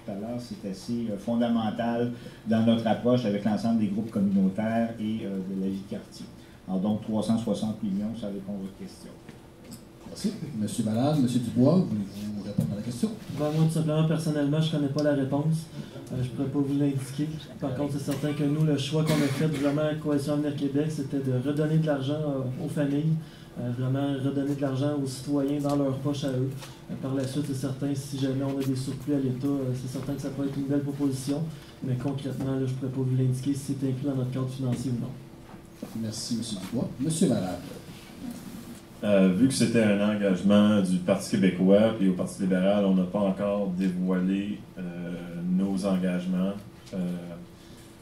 tout à l'heure, c'est assez fondamental dans notre approche avec l'ensemble des groupes communautaires et de la vie de quartier. Alors donc 360 millions, ça répond à votre question. Merci. Monsieur Valade, Monsieur Dubois, voulez-vous répondre à la question? Ben, moi, tout simplement, personnellement, je ne connais pas la réponse. Je ne pourrais pas vous l'indiquer. Par contre, c'est certain que nous, le choix qu'on a fait, vraiment, à Coalition Avenir Québec, c'était de redonner de l'argent aux familles, vraiment redonner de l'argent aux citoyens dans leur poche à eux. Par la suite, c'est certain, si jamais on a des surplus à l'État, c'est certain que ça peut être une belle proposition. Mais concrètement, là, je ne pourrais pas vous l'indiquer si c'est inclus dans notre cadre financier ou non. Merci, Monsieur Dubois. Monsieur Valade. Vu que c'était un engagement du Parti québécois et au Parti libéral, on n'a pas encore dévoilé nos engagements.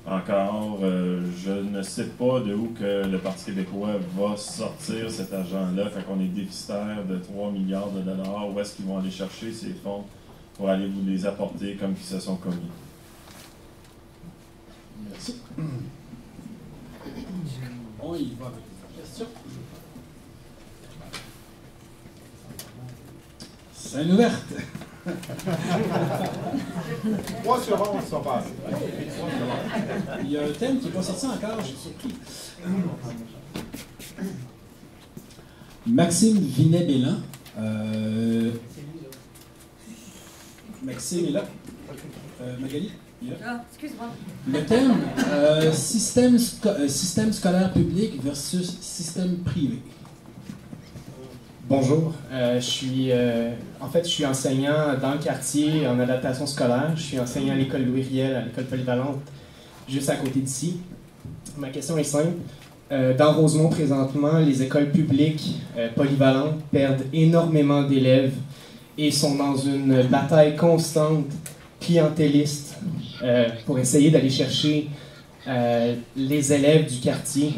Je ne sais pas de où que le Parti québécois va sortir cet argent-là. Fait qu'on est déficitaire de 3 milliards de dollars. Où est-ce qu'ils vont aller chercher ces fonds pour aller vous les apporter comme ils se sont commis? Merci. On y va avec les questions. Scène ouverte. 3 secondes sont passées. Il y a un thème qui n'est pas sorti encore, j'ai surpris. Maxime Vinet-Bélan. Maxime est là. Magali, il est là. Ah, excuse-moi. Le thème, système scolaire public versus système privé. Bonjour, je suis enseignant dans le quartier en adaptation scolaire. Je suis enseignant à l'école Louis Riel, à l'école polyvalente, juste à côté d'ici. Ma question est simple. Dans Rosemont, présentement, les écoles publiques polyvalentes perdent énormément d'élèves et sont dans une bataille constante, clientéliste, pour essayer d'aller chercher les élèves du quartier.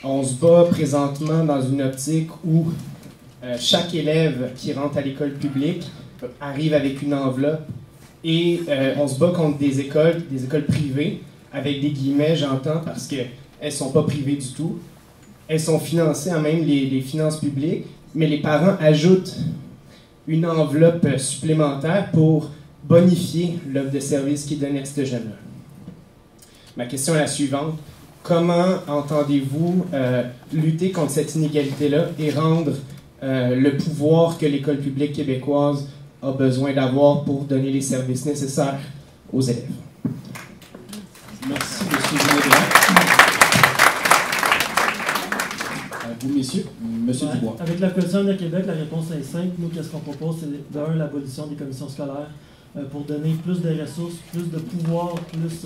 On se bat présentement dans une optique où chaque élève qui rentre à l'école publique arrive avec une enveloppe et on se bat contre des écoles privées, avec des guillemets, j'entends, parce qu'elles ne sont pas privées du tout. Elles sont financées à même les finances publiques, mais les parents ajoutent une enveloppe supplémentaire pour bonifier l'offre de service qui est donnée à ces jeunes-là. Ma question est la suivante. Comment entendez-vous lutter contre cette inégalité-là et rendre le pouvoir que l'école publique québécoise a besoin d'avoir pour donner les services nécessaires aux élèves? Merci, M. Vinet-Bélan. Vous, messieurs, M. Dubois. Avec la Coalition Avenir Québec, la réponse est simple. Nous, qu'est-ce qu'on propose? C'est d'un, l'abolition des commissions scolaires pour donner plus de ressources, plus de pouvoir, plus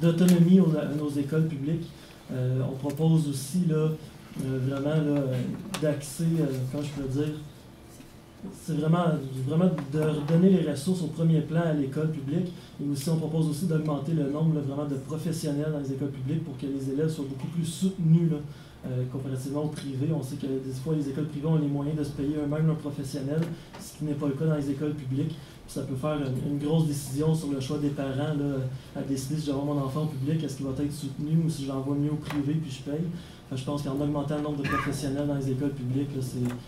d'autonomie à nos écoles publiques. On propose aussi là, vraiment d'axer, comment je peux dire, c'est vraiment de redonner les ressources au premier plan à l'école publique. Et aussi, on propose aussi d'augmenter le nombre vraiment de professionnels dans les écoles publiques pour que les élèves soient beaucoup plus soutenus comparativement au privé. On sait que des fois, les écoles privées ont les moyens de se payer eux-mêmes un professionnel, ce qui n'est pas le cas dans les écoles publiques. Puis ça peut faire une grosse décision sur le choix des parents à décider si j'envoie mon enfant au public, est-ce qu'il va être soutenu ou si je l'envoie mieux au privé puis je paye. Je pense qu'en augmentant le nombre de professionnels dans les écoles publiques,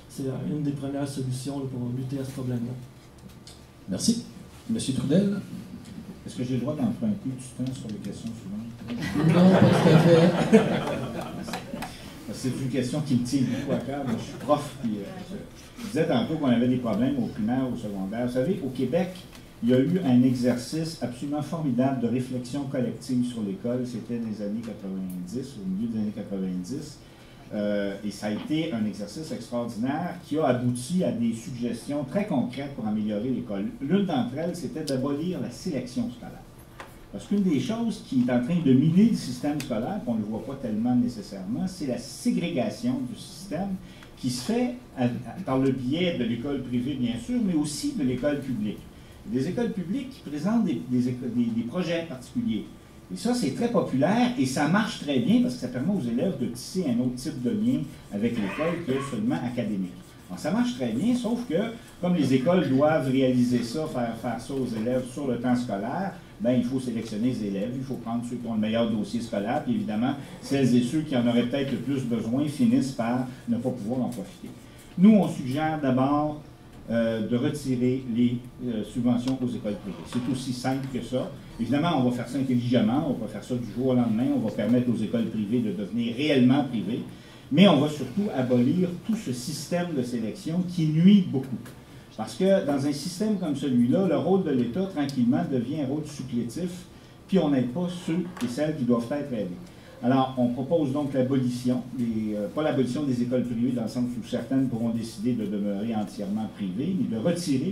c'est une des premières solutions pour lutter à ce problème-là. Merci. Monsieur Trudel. Est-ce que j'ai le droit d'emprunter du temps sur les questions suivantes? Non, pas tout à fait. C'est une question qui me tient beaucoup à cœur. Moi, je suis prof, puis je disais tantôt qu'on avait des problèmes au primaire, au secondaire. Vous savez, au Québec, il y a eu un exercice absolument formidable de réflexion collective sur l'école. C'était des années 90, au milieu des années 90. Et ça a été un exercice extraordinaire qui a abouti à des suggestions très concrètes pour améliorer l'école. L'une d'entre elles, c'était d'abolir la sélection scolaire. Parce qu'une des choses qui est en train de miner le système scolaire, qu'on ne le voit pas tellement nécessairement, c'est la ségrégation du système qui se fait par le biais de l'école privée, bien sûr, mais aussi de l'école publique. Des écoles publiques qui présentent des projets particuliers. Et ça, c'est très populaire et ça marche très bien parce que ça permet aux élèves de tisser un autre type de lien avec l'école que seulement académique. Alors, ça marche très bien, sauf que, comme les écoles doivent réaliser ça, faire ça aux élèves sur le temps scolaire, bien, il faut sélectionner les élèves, il faut prendre ceux qui ont le meilleur dossier scolaire, puis évidemment, celles et ceux qui en auraient peut-être le plus besoin finissent par ne pas pouvoir en profiter. Nous, on suggère d'abord de retirer les subventions aux écoles privées. C'est aussi simple que ça. Évidemment, on va faire ça intelligemment, on va faire ça du jour au lendemain, on va permettre aux écoles privées de devenir réellement privées, mais on va surtout abolir tout ce système de sélection qui nuit beaucoup. Parce que dans un système comme celui-là, le rôle de l'État, tranquillement, devient un rôle supplétif, puis on n'aide pas ceux et celles qui doivent être aidés. Alors, on propose donc l'abolition, pas l'abolition des écoles privées dans le sens où certaines pourront décider de demeurer entièrement privées, mais de retirer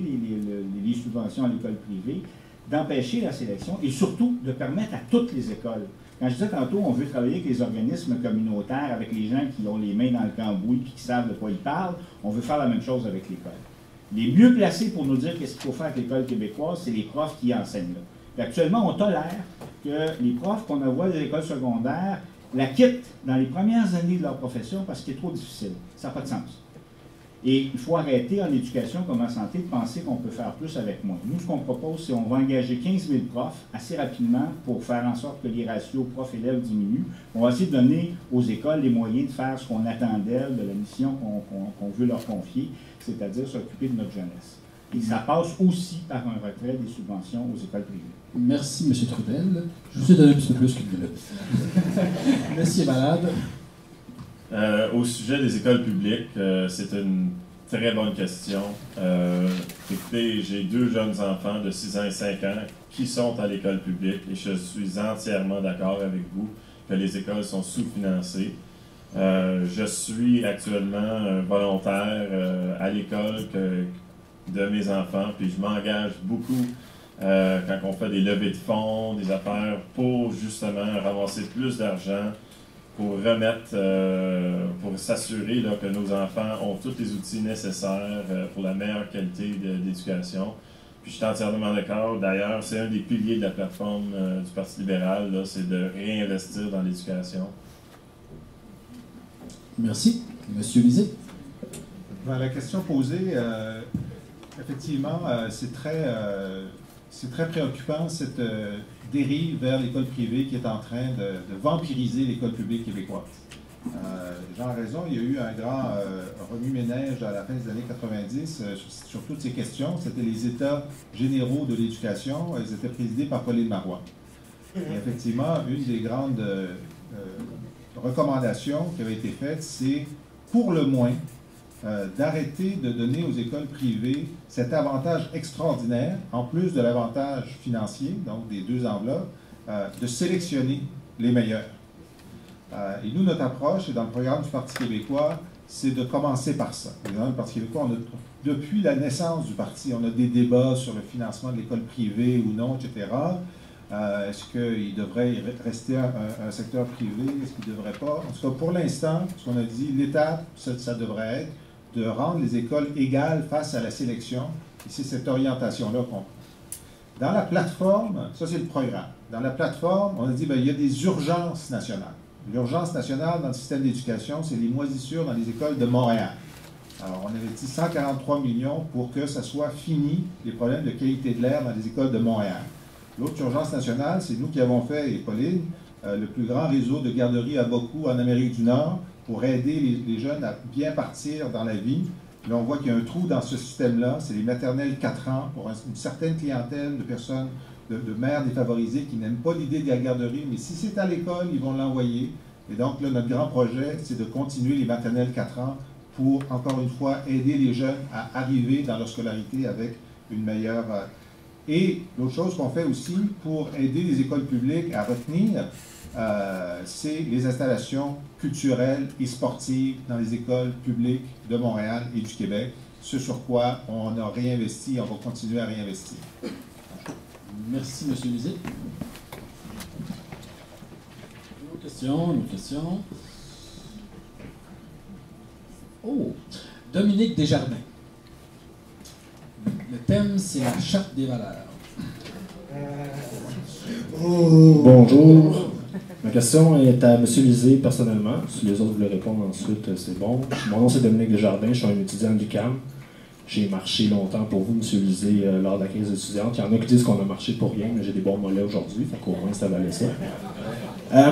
les subventions à l'école privée, d'empêcher la sélection et surtout de permettre à toutes les écoles. Quand je disais tantôt, on veut travailler avec les organismes communautaires, avec les gens qui ont les mains dans le cambouis et qui savent de quoi ils parlent, on veut faire la même chose avec l'école. Les mieux placés pour nous dire qu'est-ce qu'il faut faire avec l'école québécoise, c'est les profs qui enseignent là. Puis actuellement, on tolère que les profs qu'on envoie des écoles secondaires la quittent dans les premières années de leur profession parce que c'est trop difficile. Ça n'a pas de sens. Et il faut arrêter en éducation comme en santé de penser qu'on peut faire plus avec moins. Nous, ce qu'on propose, c'est qu'on va engager 15 000 profs assez rapidement pour faire en sorte que les ratios profs-élèves diminuent. On va essayer de donner aux écoles les moyens de faire ce qu'on attend d'elles, de la mission qu'on veut leur confier, c'est-à-dire s'occuper de notre jeunesse. Et ça passe aussi par un retrait des subventions aux écoles privées. Merci, M. Trudel. Je vous ai donné un petit peu plus qu'une minute. Monsieur Malade. Au sujet des écoles publiques, c'est une très bonne question. Écoutez, j'ai 2 jeunes enfants de 6 ans et 5 ans qui sont à l'école publique et je suis entièrement d'accord avec vous que les écoles sont sous-financées. Je suis actuellement volontaire à l'école de mes enfants, puis je m'engage beaucoup quand on fait des levées de fonds, des affaires pour justement ramasser plus d'argent, pour remettre, pour s'assurer que nos enfants ont tous les outils nécessaires pour la meilleure qualité d'éducation. Puis je suis entièrement d'accord. D'ailleurs, c'est un des piliers de la plateforme du Parti libéral, c'est de réinvestir dans l'éducation. Merci. Monsieur Lisée. La question posée, effectivement, c'est très préoccupant, cette dérive vers l'école privée qui est en train de vampiriser l'école publique québécoise. Jean a raison, il y a eu un grand remue-ménage à la fin des années 90 sur toutes ces questions. C'était les États généraux de l'éducation. Ils étaient présidés par Pauline Marois. Et effectivement, une des grandes recommandations qui avait été faite, c'est pour le moins d'arrêter de donner aux écoles privées cet avantage extraordinaire, en plus de l'avantage financier, donc des 2 enveloppes, de sélectionner les meilleurs. Et nous, notre approche, et dans le programme du Parti québécois, c'est de commencer par ça. Dans le Parti québécois, depuis la naissance du parti, on a des débats sur le financement de l'école privée ou non, etc. Est-ce qu'il devrait rester un secteur privé? Est-ce qu'il ne devrait pas? En tout cas, pour l'instant, ce qu'on a dit, l'étape, ça devrait être de rendre les écoles égales face à la sélection. Et c'est cette orientation-là qu'on prend. Dans la plateforme, ça c'est le programme. Dans la plateforme, on a dit il y a des urgences nationales. L'urgence nationale dans le système d'éducation, c'est les moisissures dans les écoles de Montréal. Alors, on avait dit 143 millions pour que ça soit fini, les problèmes de qualité de l'air dans les écoles de Montréal. L'autre urgence nationale, c'est nous qui avons fait, et Pauline, le plus grand réseau de garderies à beaucoup en Amérique du Nord pour aider les jeunes à bien partir dans la vie. Là, on voit qu'il y a un trou dans ce système-là, c'est les maternelles 4 ans pour une certaine clientèle de personnes, de mères défavorisées qui n'aiment pas l'idée de la garderie, mais si c'est à l'école, ils vont l'envoyer. Et donc, là, notre grand projet, c'est de continuer les maternelles 4 ans pour, encore une fois, aider les jeunes à arriver dans leur scolarité avec une meilleure... Et l'autre chose qu'on fait aussi pour aider les écoles publiques à retenir, c'est les installations culturelles et sportives dans les écoles publiques de Montréal et du Québec, ce sur quoi on a réinvesti et on va continuer à réinvestir. Merci, M. Lisée. Une autre question. Oh, Dominique Desjardins. Le thème, c'est la charte des valeurs. Bonjour. Ma question est à M. Lisée personnellement. Si les autres voulaient répondre ensuite, c'est bon. Mon nom, c'est Dominique Desjardins. Je suis un étudiant de l'UQAM. J'ai marché longtemps pour vous, M. Lisée, lors de la crise étudiante. Il y en a qui disent qu'on a marché pour rien, mais j'ai des bons mollets aujourd'hui, fait qu'au moins ça valait ça.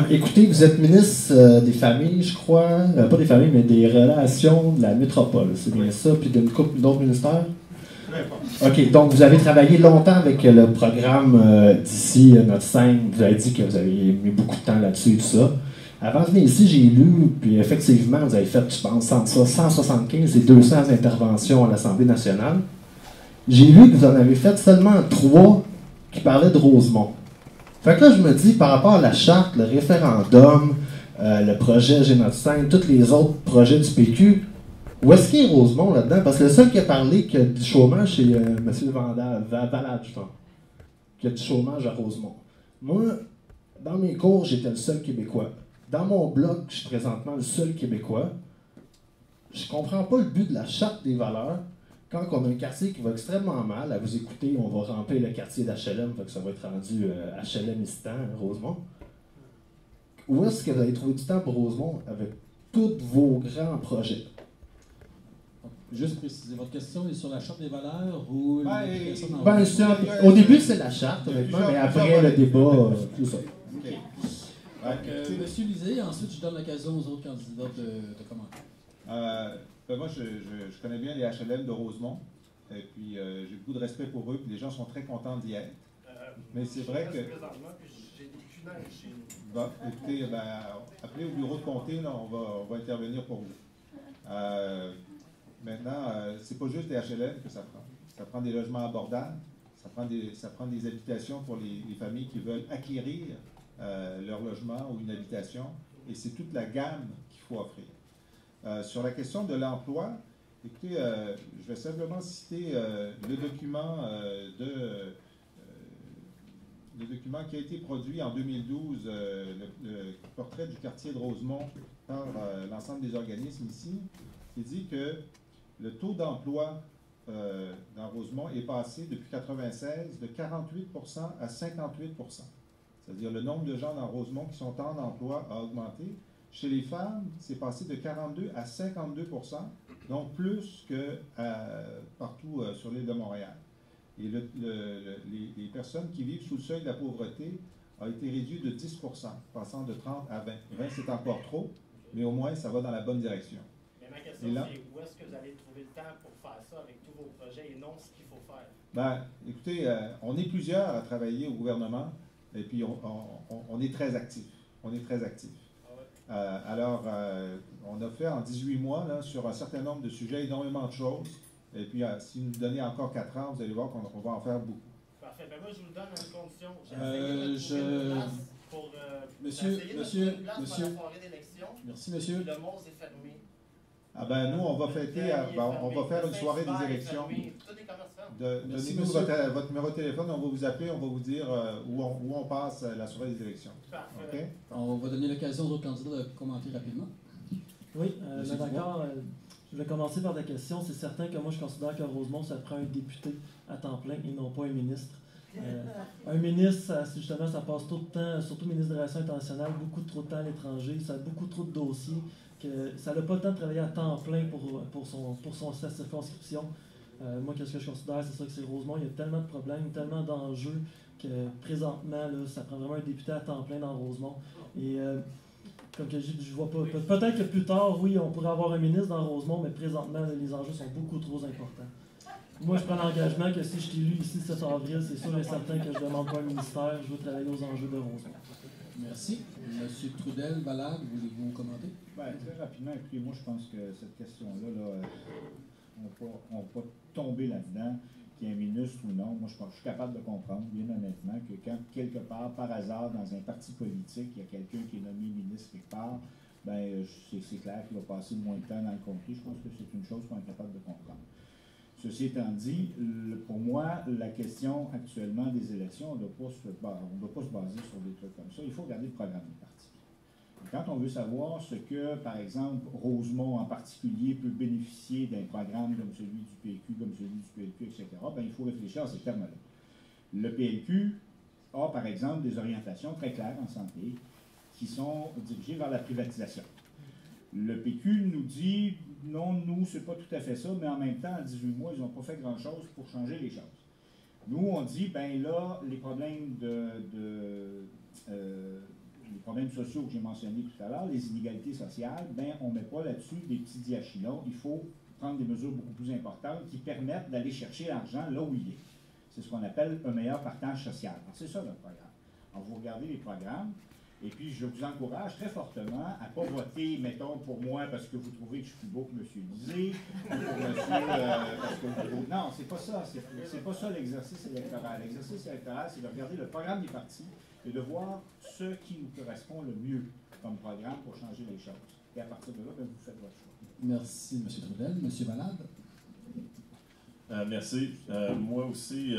Écoutez, vous êtes ministre des familles, je crois. Pas des familles, mais des relations de la métropole. C'est bien ça, puis d'une couple d'autres ministères? OK, donc vous avez travaillé longtemps avec le programme d'ici, notre scène. Vous avez dit que vous avez mis beaucoup de temps là-dessus et tout ça. Avant de venir ici, j'ai lu, puis effectivement, vous avez fait, je pense, entre ça, 175 et 200 interventions à l'Assemblée nationale. J'ai lu que vous en avez fait seulement 3 qui parlaient de Rosemont. Fait que là, je me dis, par rapport à la charte, le référendum, le projet Génocide, tous les autres projets du PQ, où est-ce qu'il y a Rosemont là-dedans? Parce que le seul qui a parlé du chômage, c'est M. Valade, je pense, qui a du chômage à Rosemont. Moi, dans mes cours, j'étais le seul Québécois. Dans mon blog, je suis présentement le seul Québécois. Je comprends pas le but de la charte des valeurs quand on a un quartier qui va extrêmement mal. À vous écouter, on va ramper le quartier d'HLM, fait que ça va être rendu HLM-istan, Rosemont. Où est-ce que vous allez trouver du temps pour Rosemont avec tous vos grands projets? Juste préciser, votre question est sur la charte des valeurs ou au début, c'est la charte, honnêtement, mais après le débat, tout ça. Okay. Monsieur Lisée, ensuite je donne l'occasion aux autres candidats de commenter. Moi, je connais bien les HLM de Rosemont, et puis j'ai beaucoup de respect pour eux, puis les gens sont très contents d'y être. Mais c'est vrai que... Bon, écoutez, appelez au bureau de comté, là, on va intervenir pour vous. Maintenant, c'est pas juste des HLM que ça prend. Ça prend des logements abordables, ça prend des habitations pour les familles qui veulent acquérir leur logement ou une habitation, et c'est toute la gamme qu'il faut offrir. Sur la question de l'emploi, écoutez, je vais simplement citer le document qui a été produit en 2012, le portrait du quartier de Rosemont par l'ensemble des organismes ici, qui dit que le taux d'emploi dans Rosemont est passé depuis 1996 de 48% à 58%. C'est-à-dire le nombre de gens dans Rosemont qui sont en emploi a augmenté. Chez les femmes, c'est passé de 42 à 52%, donc plus que partout sur l'île de Montréal. Et les personnes qui vivent sous le seuil de la pauvreté ont été réduites de 10%, passant de 30 à 20. 20, c'est encore trop, mais au moins, ça va dans la bonne direction. Mais ma question, c'est où est-ce que vous allez trouver le temps pour faire ça avec tous vos projets et non ce qu'il faut faire? Écoutez, on est plusieurs à travailler au gouvernement, et puis on est très actifs. On est très actifs. Alors, on a fait en 18 mois, là, sur un certain nombre de sujets, énormément de choses. Et puis, si vous nous donnez encore 4 ans, vous allez voir qu'on va en faire beaucoup. Parfait. Ben moi, je vous le donne à une condition. Monsieur. La soirée d'élection. Merci, monsieur. Le mot est fermé. Nous, on va fêter, on va faire une soirée des élections. Donnez-nous votre numéro de téléphone, on va vous appeler, on va vous dire où on passe la soirée des élections. Okay? On va donner l'occasion aux autres candidats de commenter rapidement. Oui, d'accord. Je vais commencer par la question. C'est certain que moi, je considère que Rosemont, ça prend un député à temps plein et non pas un ministre. Un ministre, justement, ça passe tout le temps, surtout ministre des Relations internationales, beaucoup trop de temps à l'étranger, ça a beaucoup trop de dossiers, que ça n'a pas le temps de travailler à temps plein pour sa circonscription. Moi, qu'est-ce que je considère, c'est ça que c'est Rosemont, il y a tellement de problèmes, tellement d'enjeux que présentement, là, ça prend vraiment un député à temps plein dans Rosemont. Et comme que je vois pas. Peut-être que plus tard, oui, on pourrait avoir un ministre dans Rosemont, mais présentement, les enjeux sont beaucoup trop importants. Moi, je prends l'engagement que si je suis élu ici le 7 avril, c'est sûr et certain que je ne demande pas un ministère, je veux travailler aux enjeux de Rosemont. Merci. Monsieur Trudel, Valade, voulez-vous commenter? Très rapidement, écoutez, moi, je pense que cette question-là, on ne va pas tomber là-dedans, qu'il y ait un ministre ou non. Moi, je suis capable de comprendre, bien honnêtement, que quand, quelque part, par hasard, dans un parti politique, il y a quelqu'un qui est nommé ministre quelque part, c'est clair qu'il va passer moins de temps dans le conflit. Je pense que c'est une chose qu'on est capable de comprendre. Ceci étant dit, pour moi, la question actuellement des élections, on ne doit pas se baser sur des trucs comme ça. Il faut regarder le programme du parti. Et quand on veut savoir ce que, par exemple, Rosemont en particulier peut bénéficier d'un programme comme celui du PQ, comme celui du PLQ, etc., il faut réfléchir à ces termes-là. Le PLQ a, par exemple, des orientations très claires en santé qui sont dirigées vers la privatisation. Le PQ nous dit, non, nous, c'est pas tout à fait ça, mais en même temps, en 18 mois, ils n'ont pas fait grand-chose pour changer les choses. Nous, on dit, là, les problèmes les problèmes sociaux que j'ai mentionnés tout à l'heure, les inégalités sociales, on ne met pas là-dessus des petits diachinons. Il faut prendre des mesures beaucoup plus importantes qui permettent d'aller chercher l'argent là où il est. C'est ce qu'on appelle un meilleur partage social. C'est ça le programme. Alors, vous regardez les programmes, et puis je vous encourage très fortement à ne pas voter, mettons, pour moi parce que vous trouvez que je suis plus beau que M. Lisée, ou pour monsieur, parce que vous... Non, c'est pas ça. C'est pas ça l'exercice électoral. L'exercice électoral, c'est de regarder le programme des partis et de voir ce qui nous correspond le mieux comme programme pour changer les choses. Et à partir de là, bien, vous faites votre choix. Merci, M. Trudel. M. Valade? Merci. Moi aussi,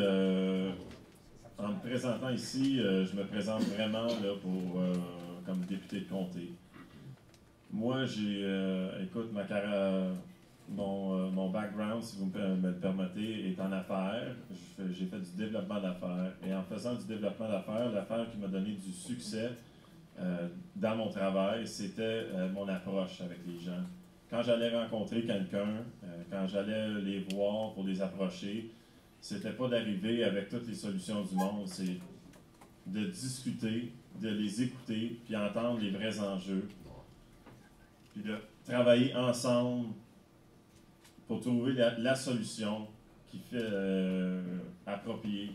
en me présentant ici, je me présente vraiment là, comme député de comté. Moi, écoute, ma carrière, mon background, si vous me le permettez, est en affaires. J'ai fait du développement d'affaires. Et en faisant du développement d'affaires, l'affaire qui m'a donné du succès dans mon travail, c'était mon approche avec les gens. Quand j'allais rencontrer quelqu'un, quand j'allais les voir pour les approcher, c'était pas d'arriver avec toutes les solutions du monde, c'est de discuter, de les écouter, puis entendre les vrais enjeux, puis de travailler ensemble pour trouver la solution qui fait appropriée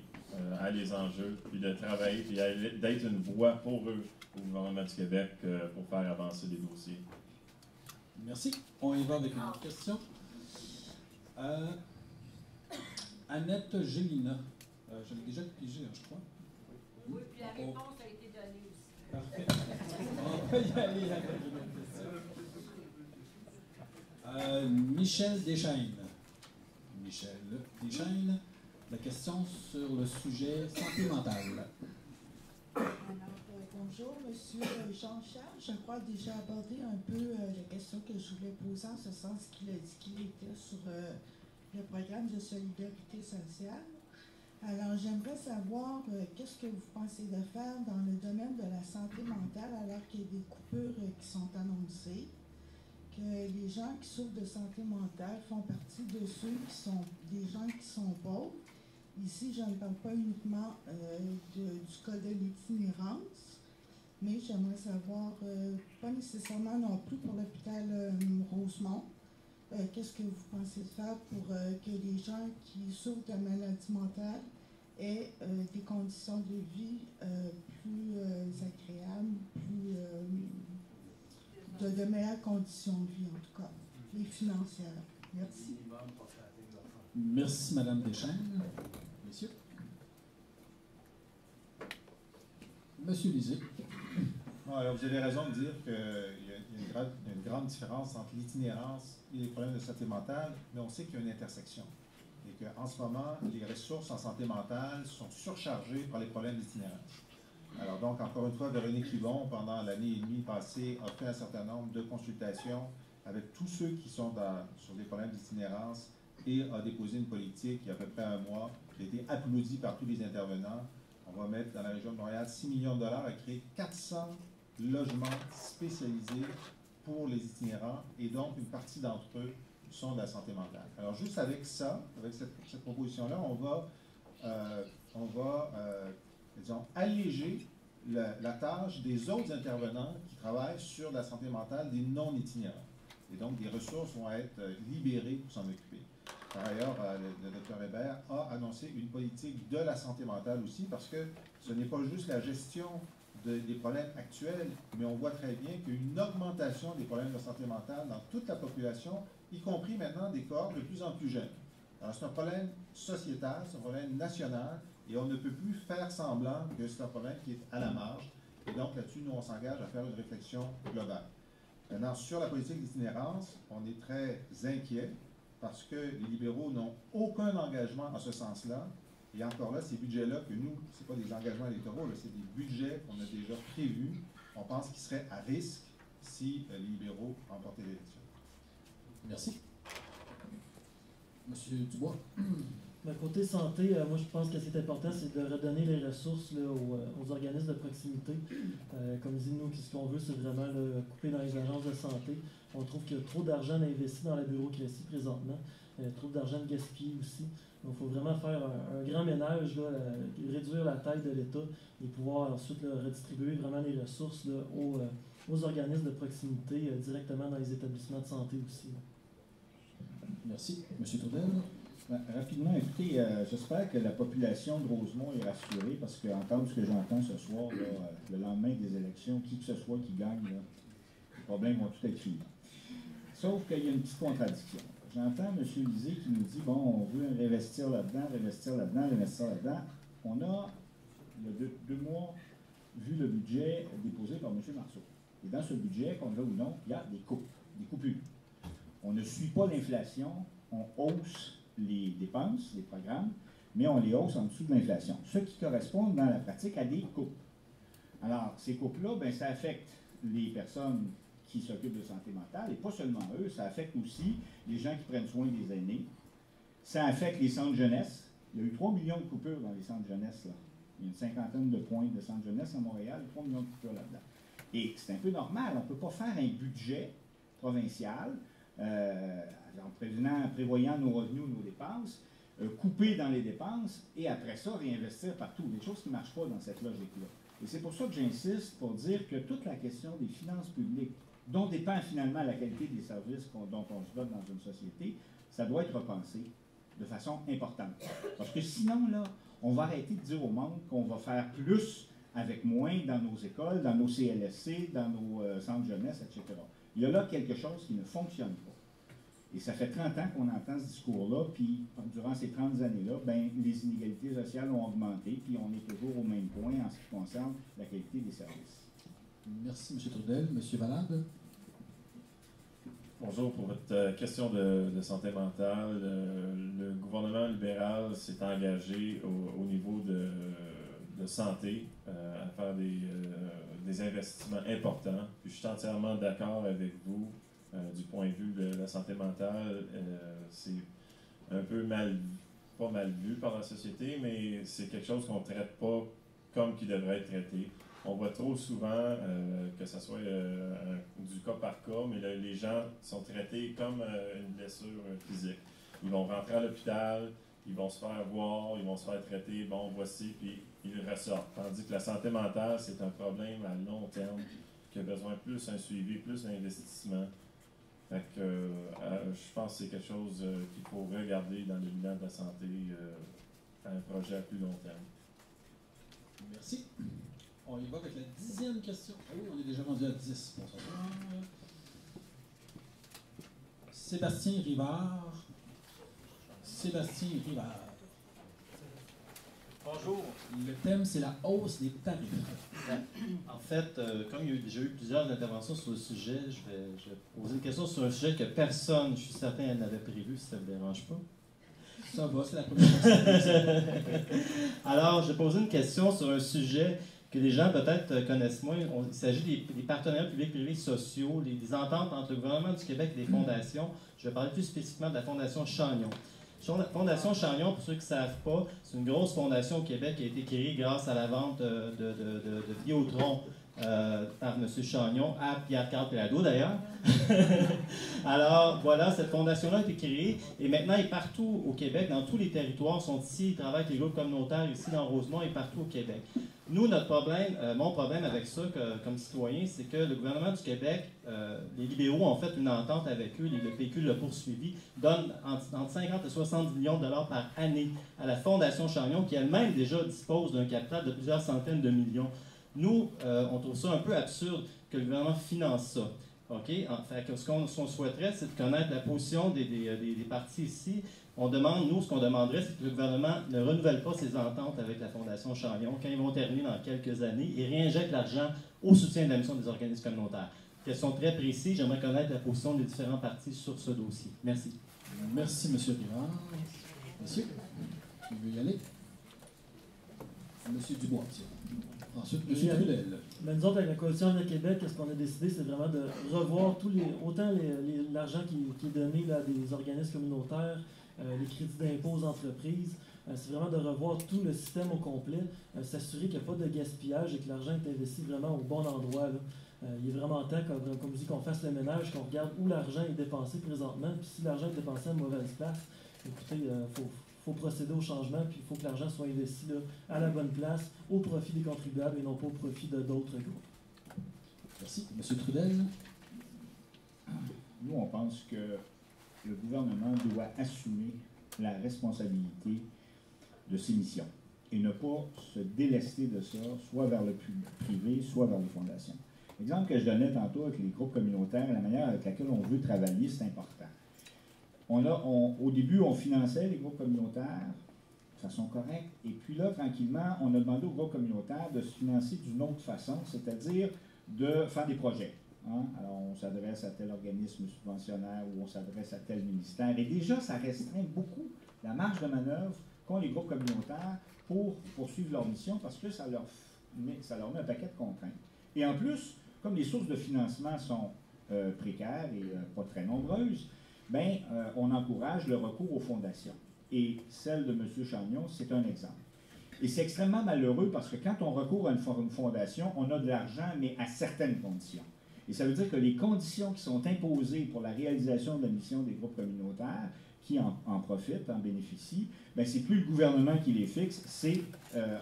à les enjeux, puis de travailler, puis d'être une voix pour eux au gouvernement du Québec pour faire avancer les dossiers. Merci. On y va avec une autre question. Annette Gélina. Je l'ai déjà pigé, je crois. Oui, puis la réponse a été donnée aussi. Parfait. On va y aller avec une autre question. Michel Deschaines. Michel Deschaines. La question sur le sujet santé mentale. Bonjour, Monsieur Jean-Charles. Je crois déjà aborder un peu la question que je voulais poser en ce sens qu'il a dit qu'il était sur le programme de solidarité sociale. Alors, j'aimerais savoir qu'est-ce que vous pensez de faire dans le domaine de la santé mentale alors qu'il y a des coupures qui sont annoncées, que les gens qui souffrent de santé mentale font partie de ceux qui sont des gens qui sont pauvres. Ici, je ne parle pas uniquement du cas de l'itinérance, mais j'aimerais savoir, pas nécessairement non plus pour l'hôpital Rosemont, qu'est-ce que vous pensez de faire pour que les gens qui souffrent de maladies mentales aient des conditions de vie plus agréables, de meilleures conditions de vie en tout cas, et financières. Merci. Merci, Mme Deschaines. Messieurs. Monsieur Lisée. Alors, vous avez raison de dire qu'il y a une grande différence entre l'itinérance et les problèmes de santé mentale, mais on sait qu'il y a une intersection. Et qu'en ce moment, les ressources en santé mentale sont surchargées par les problèmes d'itinérance. Alors donc, encore une fois, Véronique Yvon, pendant l'année et demie passée, a fait un certain nombre de consultations avec tous ceux qui sont sur des problèmes d'itinérance et a déposé une politique il y a à peu près un mois qui a été applaudie par tous les intervenants. On va mettre dans la région de Montréal 6 millions de dollars à créer 400 logements spécialisés pour les itinérants et donc une partie d'entre eux sont de la santé mentale. Alors juste avec ça, avec cette proposition-là, on va disons, alléger la tâche des autres intervenants qui travaillent sur la santé mentale des non-itinérants. Et donc, des ressources vont être libérées pour s'en occuper. Par ailleurs, le Dr Hébert a annoncé une politique de la santé mentale aussi, parce que ce n'est pas juste la gestion des problèmes actuels, mais on voit très bien qu'il y a une augmentation des problèmes de santé mentale dans toute la population, y compris maintenant des corps de plus en plus jeunes. Alors, c'est un problème sociétal, c'est un problème national, et on ne peut plus faire semblant que c'est un problème qui est à la marge. Et donc, là-dessus, nous, on s'engage à faire une réflexion globale. Maintenant, sur la politique d'itinérance, on est très inquiet parce que les libéraux n'ont aucun engagement en ce sens-là. Et encore là, ces budgets-là, que nous, ce n'est pas des engagements électoraux, c'est des budgets qu'on a déjà prévus. On pense qu'ils seraient à risque si les libéraux remportaient l'élection. Merci. Monsieur Dubois. Côté santé, moi je pense que c'est important, c'est de redonner les ressources là, aux organismes de proximité. Comme dit nous, ce qu'on veut, c'est vraiment là, couper dans les agences de santé. On trouve qu'il y a trop d'argent investi dans la bureaucratie présentement, trop d'argent de gaspillé aussi. Donc il faut vraiment faire un grand ménage, là, réduire la taille de l'État et pouvoir ensuite là, redistribuer vraiment les ressources là, aux organismes de proximité directement dans les établissements de santé aussi. Là. Merci. Monsieur Trudel? Rapidement, écoutez, j'espère que la population de Rosemont est rassurée parce qu'entendre ce que j'entends ce soir, là, le lendemain des élections, qui que ce soit qui gagne, là, les problèmes vont tout être finis. Sauf qu'il y a une petite contradiction. J'entends M. Lisée qui nous dit, bon, on veut investir là-dedans, investir là-dedans, investir là-dedans. On a, il y a deux mois, vu le budget déposé par M. Marceau. Et dans ce budget, qu'on le veut ou non, il y a des coupes, des coupures. On ne suit pas l'inflation, on hausse les dépenses, les programmes, mais on les hausse en dessous de l'inflation. Ce qui correspond dans la pratique à des coupes. Alors, ces coupes-là, ben, ça affecte les personnes qui s'occupent de santé mentale, et pas seulement eux, ça affecte aussi les gens qui prennent soin des aînés. Ça affecte les centres jeunesse. Il y a eu 3 millions de coupures dans les centres jeunesse, là. Il y a une cinquantaine de points de centres jeunesse à Montréal, 3 millions de coupures là-dedans. Et c'est un peu normal, on ne peut pas faire un budget provincial en prévoyant nos revenus, nos dépenses, couper dans les dépenses et après ça réinvestir partout. Des choses qui ne marchent pas dans cette logique-là. Et c'est pour ça que j'insiste pour dire que toute la question des finances publiques, dont dépend finalement la qualité des services dont on se dote dans une société, ça doit être repensé de façon importante. Parce que sinon, là, on va arrêter de dire au monde qu'on va faire plus avec moins dans nos écoles, dans nos CLSC, dans nos centres jeunesse, etc. Il y a là quelque chose qui ne fonctionne pas. Et ça fait 30 ans qu'on entend ce discours-là, puis durant ces 30 années-là, ben, les inégalités sociales ont augmenté, puis on est toujours au même point en ce qui concerne la qualité des services. Merci, M. Trudel. M. Valade? Bonjour. Pour votre question de santé mentale, le gouvernement libéral s'est engagé au niveau de santé à faire des investissements importants. Puis je suis entièrement d'accord avec vous du point de vue de la santé mentale. C'est un peu pas mal vu par la société, mais c'est quelque chose qu'on ne traite pas comme qui devrait être traité. On voit trop souvent que ce soit du cas par cas, mais les gens sont traités comme une blessure physique. Ils vont rentrer à l'hôpital, ils vont se faire voir, ils vont se faire traiter, bon, voici, puis ils ressortent. Tandis que la santé mentale, c'est un problème à long terme qui a besoin plus d'un suivi, plus d'investissement. Fait que je pense que c'est quelque chose qu'il faut regarder dans le bilan de la santé à un projet à plus long terme. Merci. On y va avec la 10e question. Ah oui, on est déjà rendu à 10. Bonsoir. Sébastien Rivard. Sébastien Rivard. Bonjour. Le thème, c'est la hausse des tarifs. En fait, comme il y a déjà eu plusieurs interventions sur le sujet, je vais poser une question sur un sujet que personne, je suis certain, n'avait prévu, si ça ne vous dérange pas. Ça va, c'est la première fois. Alors, je vais poser une question sur un sujet que les gens peut-être connaissent moins. Il s'agit des partenariats publics-privés sociaux, les ententes entre le gouvernement du Québec et les fondations. Je vais parler plus spécifiquement de la Fondation Chagnon. La Fondation Chagnon, pour ceux qui ne savent pas, c'est une grosse fondation au Québec qui a été créée grâce à la vente de Vidéotron par M. Chagnon à Pierre-Carl Péladeau d'ailleurs. Alors voilà, cette fondation-là a été créée et maintenant elle est partout au Québec, dans tous les territoires, sont ici, ils travaillent avec les groupes communautaires ici dans Rosemont et partout au Québec. Nous, notre problème, mon problème avec ça comme citoyen, c'est que le gouvernement du Québec, les libéraux ont fait une entente avec eux, le PQ l'a poursuivi, donne entre 50 et 70 millions de dollars par année à la Fondation Chagnon qui elle-même déjà dispose d'un capital de plusieurs centaines de millions. Nous, on trouve ça un peu absurde que le gouvernement finance ça. OK? Fait, ce qu'on souhaiterait, c'est de connaître la position des partis ici. On demande, nous, ce qu'on demanderait, c'est que le gouvernement ne renouvelle pas ses ententes avec la Fondation Chagnon quand ils vont terminer dans quelques années et réinjecte l'argent au soutien de la mission des organismes communautaires. Question très précise, j'aimerais connaître la position des différents partis sur ce dossier. Merci. Merci, M. Rivard. Monsieur, vous voulez y aller? M. Dubois, tiens. Ensuite, M. Trudel. Mais nous autres, avec la Coalition de Québec, ce qu'on a décidé, c'est vraiment de revoir autant l'argent qui est donné là, à des organismes communautaires, les crédits d'impôt aux entreprises. C'est vraiment de revoir tout le système au complet, s'assurer qu'il n'y a pas de gaspillage et que l'argent est investi vraiment au bon endroit. Là. Il est vraiment temps, comme je dis, qu'on fasse le ménage, qu'on regarde où l'argent est dépensé présentement. Puis si l'argent est dépensé à mauvaise place, écoutez, faut procéder au changement, puis il faut que l'argent soit investi là, à la bonne place, au profit des contribuables et non pas au profit d'autres groupes. Merci. M. Trudel. Nous, on pense que le gouvernement doit assumer la responsabilité de ses missions et ne pas se délester de ça, soit vers le privé, soit vers les fondations. L'exemple que je donnais tantôt avec les groupes communautaires, la manière avec laquelle on veut travailler, c'est important. Au début, on finançait les groupes communautaires de façon correcte, et puis là, tranquillement, on a demandé aux groupes communautaires de se financer d'une autre façon, c'est-à-dire de faire des projets. Hein? Alors, on s'adresse à tel organisme subventionnaire ou on s'adresse à tel ministère, et déjà, ça restreint beaucoup la marge de manœuvre qu'ont les groupes communautaires pour poursuivre leur mission, parce que ça leur met un paquet de contraintes. Et en plus, comme les sources de financement sont précaires et pas très nombreuses, on encourage le recours aux fondations. Et celle de M. Chagnon, c'est un exemple. Et c'est extrêmement malheureux parce que quand on recourt à une fondation, on a de l'argent, mais à certaines conditions. Et ça veut dire que les conditions qui sont imposées pour la réalisation de la mission des groupes communautaires, qui en profitent, en bénéficient, c'est plus le gouvernement qui les fixe, c'est,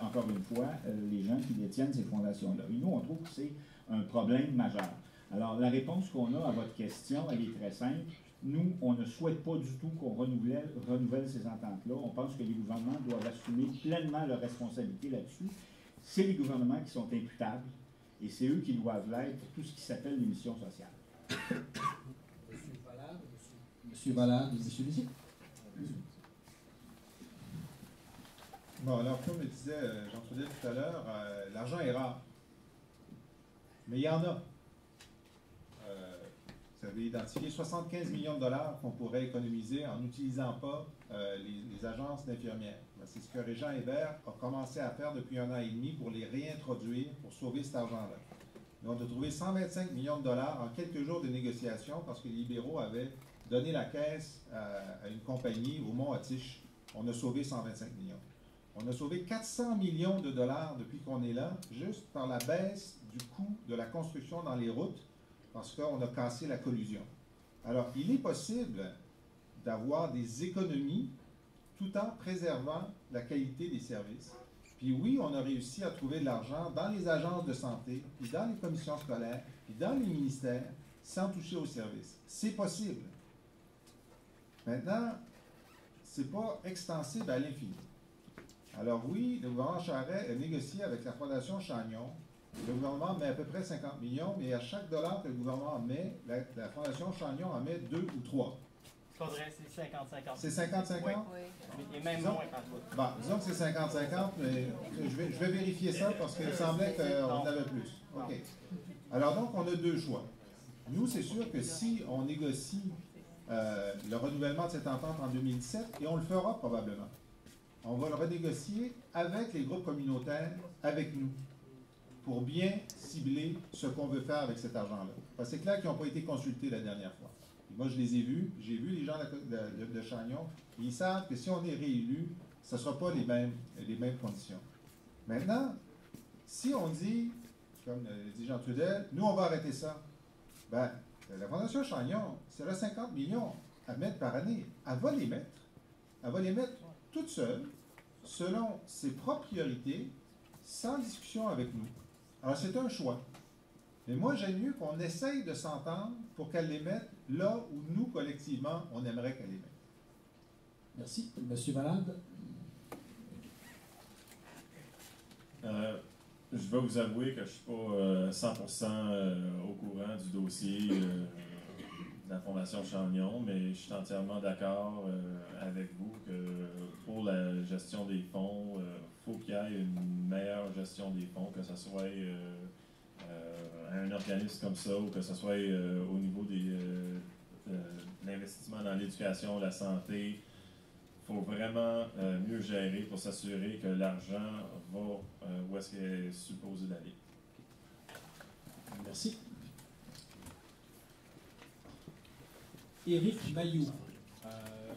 encore une fois, les gens qui détiennent ces fondations-là. Et nous, on trouve que c'est un problème majeur. Alors, la réponse qu'on a à votre question, elle est très simple. Nous, on ne souhaite pas du tout qu'on renouvelle ces ententes-là. On pense que les gouvernements doivent assumer pleinement leurs responsabilités là-dessus. C'est les gouvernements qui sont imputables et c'est eux qui doivent l'être pour tout ce qui s'appelle les missions sociales. Monsieur Valade et M. Lizier. Bon, alors, comme le disait Jean-Trudel tout à l'heure, l'argent est rare. Mais il y en a. Vous avez identifié 75 millions de dollars qu'on pourrait économiser en n'utilisant pas les agences d'infirmières. C'est ce que Régent Hébert a commencé à faire depuis 1 an et demi pour les réintroduire, pour sauver cet argent-là. On a trouvé 125 millions de dollars en quelques jours de négociations parce que les libéraux avaient donné la caisse à une compagnie au Mont-Atiche. On a sauvé 125 millions. On a sauvé 400 millions de dollars depuis qu'on est là, juste par la baisse du coût de la construction dans les routes, parce qu'on a cassé la collusion. Alors, il est possible d'avoir des économies tout en préservant la qualité des services. Puis oui, on a réussi à trouver de l'argent dans les agences de santé, puis dans les commissions scolaires, puis dans les ministères, sans toucher aux services. C'est possible. Maintenant, ce n'est pas extensible à l'infini. Alors oui, le gouvernement Charest a négocié avec la Fondation Chagnon. Le gouvernement met à peu près 50 millions, mais à chaque dollar que le gouvernement met, la Fondation Chagnon en met 2 ou 3. C'est pas vrai, c'est 50-50. C'est 50-50? Oui. Et même moins quand Bon, disons que c'est 50-50, mais je vais vérifier ça parce qu'il semblait qu'on en avait plus. OK. Alors donc, on a deux choix. Nous, c'est sûr que si on négocie le renouvellement de cette entente en 2017, et on le fera probablement, on va le renégocier avec les groupes communautaires, avec nous, pour bien cibler ce qu'on veut faire avec cet argent-là. Parce que c'est clair qu'ils n'ont pas été consultés la dernière fois. Et moi, je les ai vus, j'ai vu les gens de Chagnon, et ils savent que si on est réélu, ce ne sera pas les mêmes conditions. Maintenant, si on dit, comme dit Jean Trudel, nous, on va arrêter ça, la Fondation Chagnon, c'est là 50 millions à mettre par année. Elle va les mettre. Elle va les mettre toute seule, selon ses propres priorités, sans discussion avec nous. Alors, c'est un choix. Mais moi, j'aime mieux qu'on essaye de s'entendre pour qu'elle les mette là où nous, collectivement, on aimerait qu'elle les mette. Merci. Monsieur Valade. Je vais vous avouer que je ne suis pas 100% au courant du dossier de la Fondation Chagnon, mais je suis entièrement d'accord avec vous que pour la gestion des fonds, il faut qu'il y ait une meilleure gestion des fonds, que ce soit un organisme comme ça ou que ce soit au niveau de l'investissement dans l'éducation, la santé. Il faut vraiment mieux gérer pour s'assurer que l'argent va où est-ce qu'il est supposé d'aller. Merci. Éric Mailloux.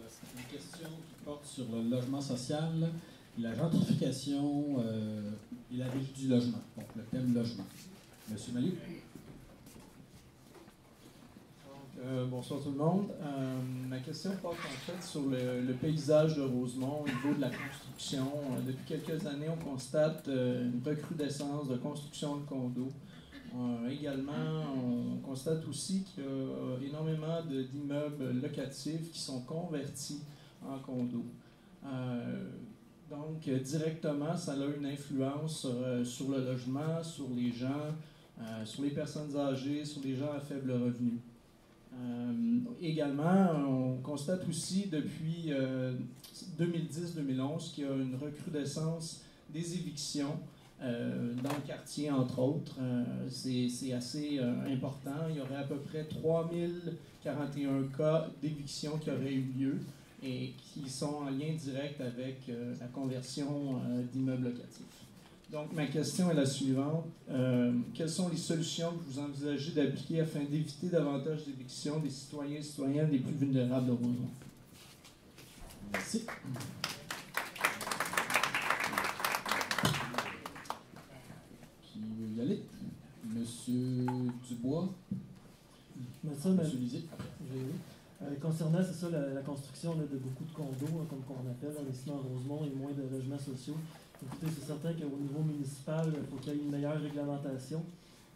C'est une question qui porte sur le logement social, la gentrification et la régie du logement. Donc, le thème logement. Monsieur Mailloux. Bonsoir tout le monde. Ma question porte en fait sur le paysage de Rosemont au niveau de la construction. Depuis quelques années, on constate une recrudescence de construction de condos Également, on constate aussi qu'il y a énormément d'immeubles locatifs qui sont convertis en condos. Donc, directement, ça a une influence sur le logement, sur les gens, sur les personnes âgées, sur les gens à faible revenu. Également, on constate aussi depuis 2010-2011 qu'il y a une recrudescence des évictions dans le quartier, entre autres. C'est assez important. Il y aurait à peu près 3041 cas d'éviction qui auraient eu lieu et qui sont en lien direct avec la conversion d'immeubles locatifs. Donc, ma question est la suivante. Quelles sont les solutions que vous envisagez d'appliquer afin d'éviter davantage d'évictions des citoyens et citoyennes les plus vulnérables au Rosemont? Merci. Qui veut y aller? Monsieur Dubois? Monsieur Lisée? Concernant, c'est ça, la construction de beaucoup de condos, comme on appelle, ici dans Rosemont, et moins de logements sociaux. Écoutez, c'est certain qu'au niveau municipal, il faut qu'il y ait une meilleure réglementation.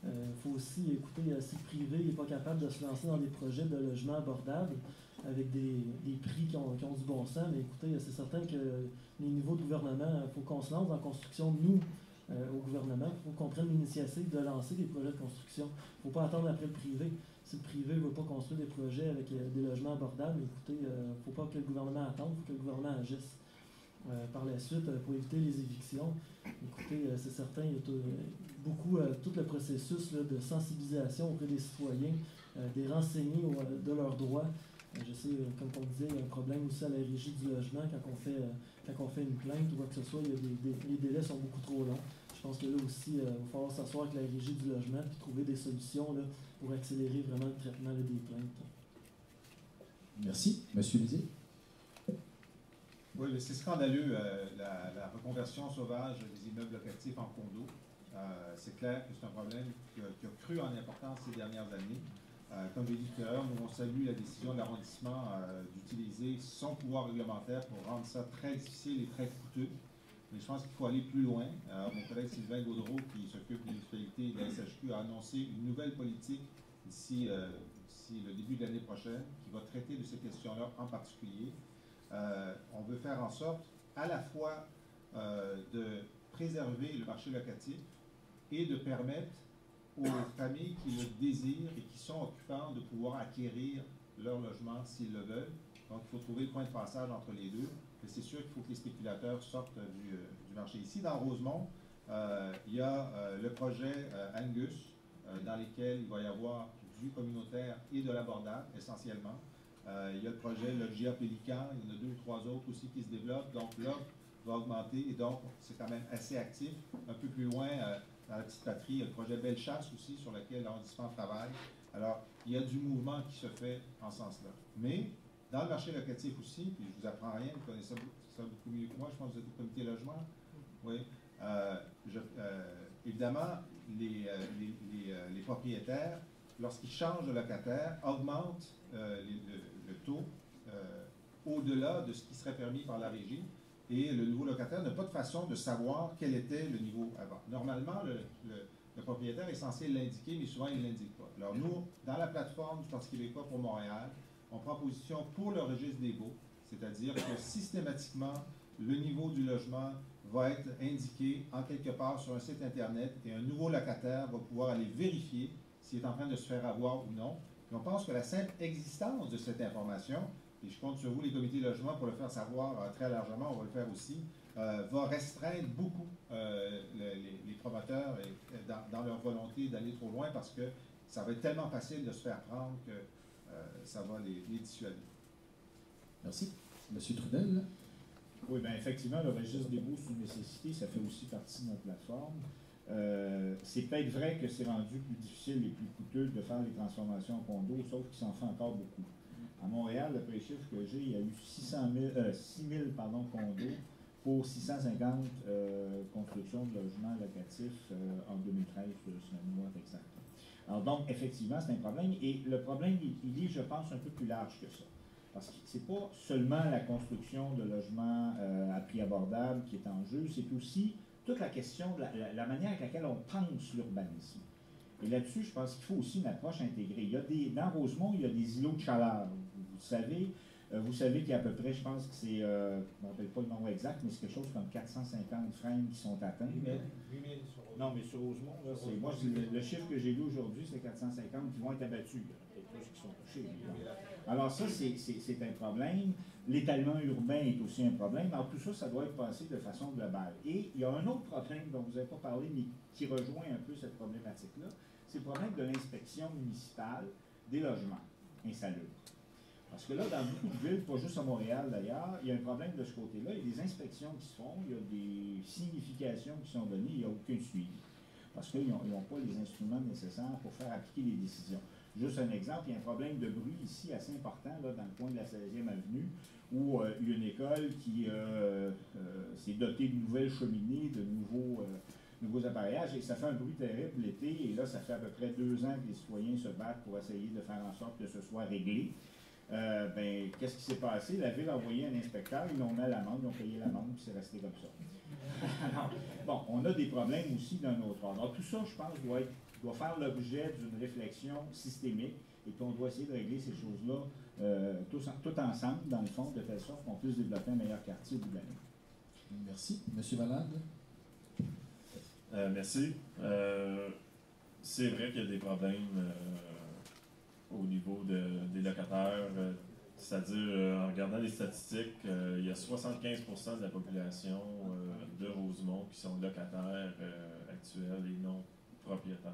Il faut aussi, écoutez, si le privé n'est pas capable de se lancer dans des projets de logement abordables avec des prix qui ont du bon sens, mais écoutez, c'est certain que les niveaux de gouvernement, il faut qu'on se lance dans la construction, nous, au gouvernement, il faut qu'on prenne l'initiative de lancer des projets de construction. Il ne faut pas attendre après le privé. Si le privé ne veut pas construire des projets avec des logements abordables, écoutez, il ne faut pas que le gouvernement attende, il faut que le gouvernement agisse. Par la suite, pour éviter les évictions, écoutez, c'est certain, il y a beaucoup, tout le processus là, de sensibilisation auprès des citoyens, des renseignés de leurs droits. Je sais, comme on disait, il y a un problème aussi à la régie du logement quand on fait une plainte ou quoi que ce soit, les délais sont beaucoup trop longs. Je pense que là aussi, il va falloir s'asseoir avec la régie du logement et trouver des solutions là, pour accélérer vraiment le traitement là, des plaintes. Merci. Monsieur Lisée? Oui, c'est scandaleux, la reconversion sauvage des immeubles locatifs en condos. C'est clair que c'est un problème qui a cru en importance ces dernières années. Comme j'ai dit tout à l'heure, nous on salue la décision de l'arrondissement d'utiliser son pouvoir réglementaire pour rendre ça très difficile et très coûteux. Mais je pense qu'il faut aller plus loin. Mon collègue Sylvain Gaudreau, qui s'occupe de municipalité de la SHQ, a annoncé une nouvelle politique d'ici le début de l'année prochaine qui va traiter de ces questions-là en particulier. On veut faire en sorte à la fois de préserver le marché locatif et de permettre aux familles qui le désirent et qui sont occupants de pouvoir acquérir leur logement s'ils le veulent. Donc, il faut trouver le point de passage entre les deux. Mais c'est sûr qu'il faut que les spéculateurs sortent du marché. Ici, dans Rosemont, il y a le projet Angus, dans lequel il va y avoir du communautaire et de l'abordable, essentiellement. Il y a le projet Loggia Pélican, il y en a 2 ou 3 autres aussi qui se développent. Donc, l'offre va augmenter et donc, c'est quand même assez actif. Un peu plus loin, dans la petite patrie, il y a le projet Bellechasse aussi, sur lequel l'arrondissement travaille. Alors, il y a du mouvement qui se fait en ce sens-là. Mais, dans le marché locatif aussi, puis je vous apprends rien, vous connaissez ça beaucoup mieux que moi, je pense que vous êtes au comité logement. Oui. Évidemment, les propriétaires, lorsqu'ils changent de locataire, augmentent le taux au-delà de ce qui serait permis par la régie. Et le nouveau locataire n'a pas de façon de savoir quel était le niveau avant. Normalement, le propriétaire est censé l'indiquer, mais souvent, il ne l'indique pas. Alors nous, dans la plateforme du Parti québécois pour Montréal, on prend position pour le registre des baux, c'est-à-dire que systématiquement, le niveau du logement va être indiqué en quelque part sur un site Internet et un nouveau locataire va pouvoir aller vérifier s'il est en train de se faire avoir ou non. Et on pense que la simple existence de cette information, et je compte sur vous, les comités de logement, pour le faire savoir très largement, on va le faire aussi, va restreindre beaucoup les promoteurs dans leur volonté d'aller trop loin parce que ça va être tellement facile de se faire prendre que ça va les dissuader. Merci. Monsieur Trudel? Oui, bien effectivement, le registre des baux sous nécessité, ça fait aussi partie de notre plateforme. C'est peut-être vrai que c'est rendu plus difficile et plus coûteux de faire les transformations en condos, sauf qu'il s'en fait encore beaucoup. À Montréal, le chiffre que j'ai, il y a eu 6 000 condos pour 650 constructions de logements locatifs en 2013, sur la mémoire exacte. Alors donc, effectivement, c'est un problème. Et le problème, il est, je pense, un peu plus large que ça. Parce que ce n'est pas seulement la construction de logements à prix abordable qui est en jeu, c'est aussi toute la question de la manière avec laquelle on pense l'urbanisme. Et là-dessus, je pense qu'il faut aussi une approche intégrée. Dans Rosemont, il y a des îlots de chaleur. Vous savez qu'il y a à peu près, je pense que c'est, je ne me rappelle pas le nombre exact, mais c'est quelque chose comme 450 frames qui sont atteints. 8 000 sur Rosemont. Non, mais sur Rosemont, là, moi, le chiffre que j'ai lu aujourd'hui, c'est 450 qui vont être abattus. Peut-être pas ceux qui sont touchés. Alors ça, c'est un problème. L'étalement urbain est aussi un problème. Alors tout ça, ça doit être passé de façon globale. Et il y a un autre problème dont vous n'avez pas parlé, mais qui rejoint un peu cette problématique-là, c'est le problème de l'inspection municipale des logements insalubres. Parce que là, dans beaucoup de villes, pas juste à Montréal d'ailleurs, il y a un problème de ce côté-là. Il y a des inspections qui se font, il y a des significations qui sont données, il n'y a aucun suivi. Parce qu'ils n'ont pas les instruments nécessaires pour faire appliquer les décisions. Juste un exemple, il y a un problème de bruit ici assez important, là, dans le coin de la 16e avenue, où il y a une école qui s'est dotée de nouvelles cheminées, de nouveaux appareillages, et ça fait un bruit terrible l'été, et là, ça fait à peu près 2 ans que les citoyens se battent pour essayer de faire en sorte que ce soit réglé. Qu'est-ce qui s'est passé? La ville a envoyé un inspecteur, ils l'ont mis à l'amende, ils ont payé l'amende, puis c'est resté comme ça. Alors, bon, on a des problèmes aussi d'un autre ordre. Alors, tout ça, je pense, doit faire l'objet d'une réflexion systémique et qu'on doit essayer de régler ces choses-là tout ensemble, dans le fond, de telle sorte qu'on puisse développer un meilleur quartier au bout de l'année. Merci. Monsieur Valade? Merci. C'est vrai qu'il y a des problèmes au niveau des locataires. C'est-à-dire, en regardant les statistiques, il y a 75% de la population de Rosemont qui sont locataires actuels et non propriétaires.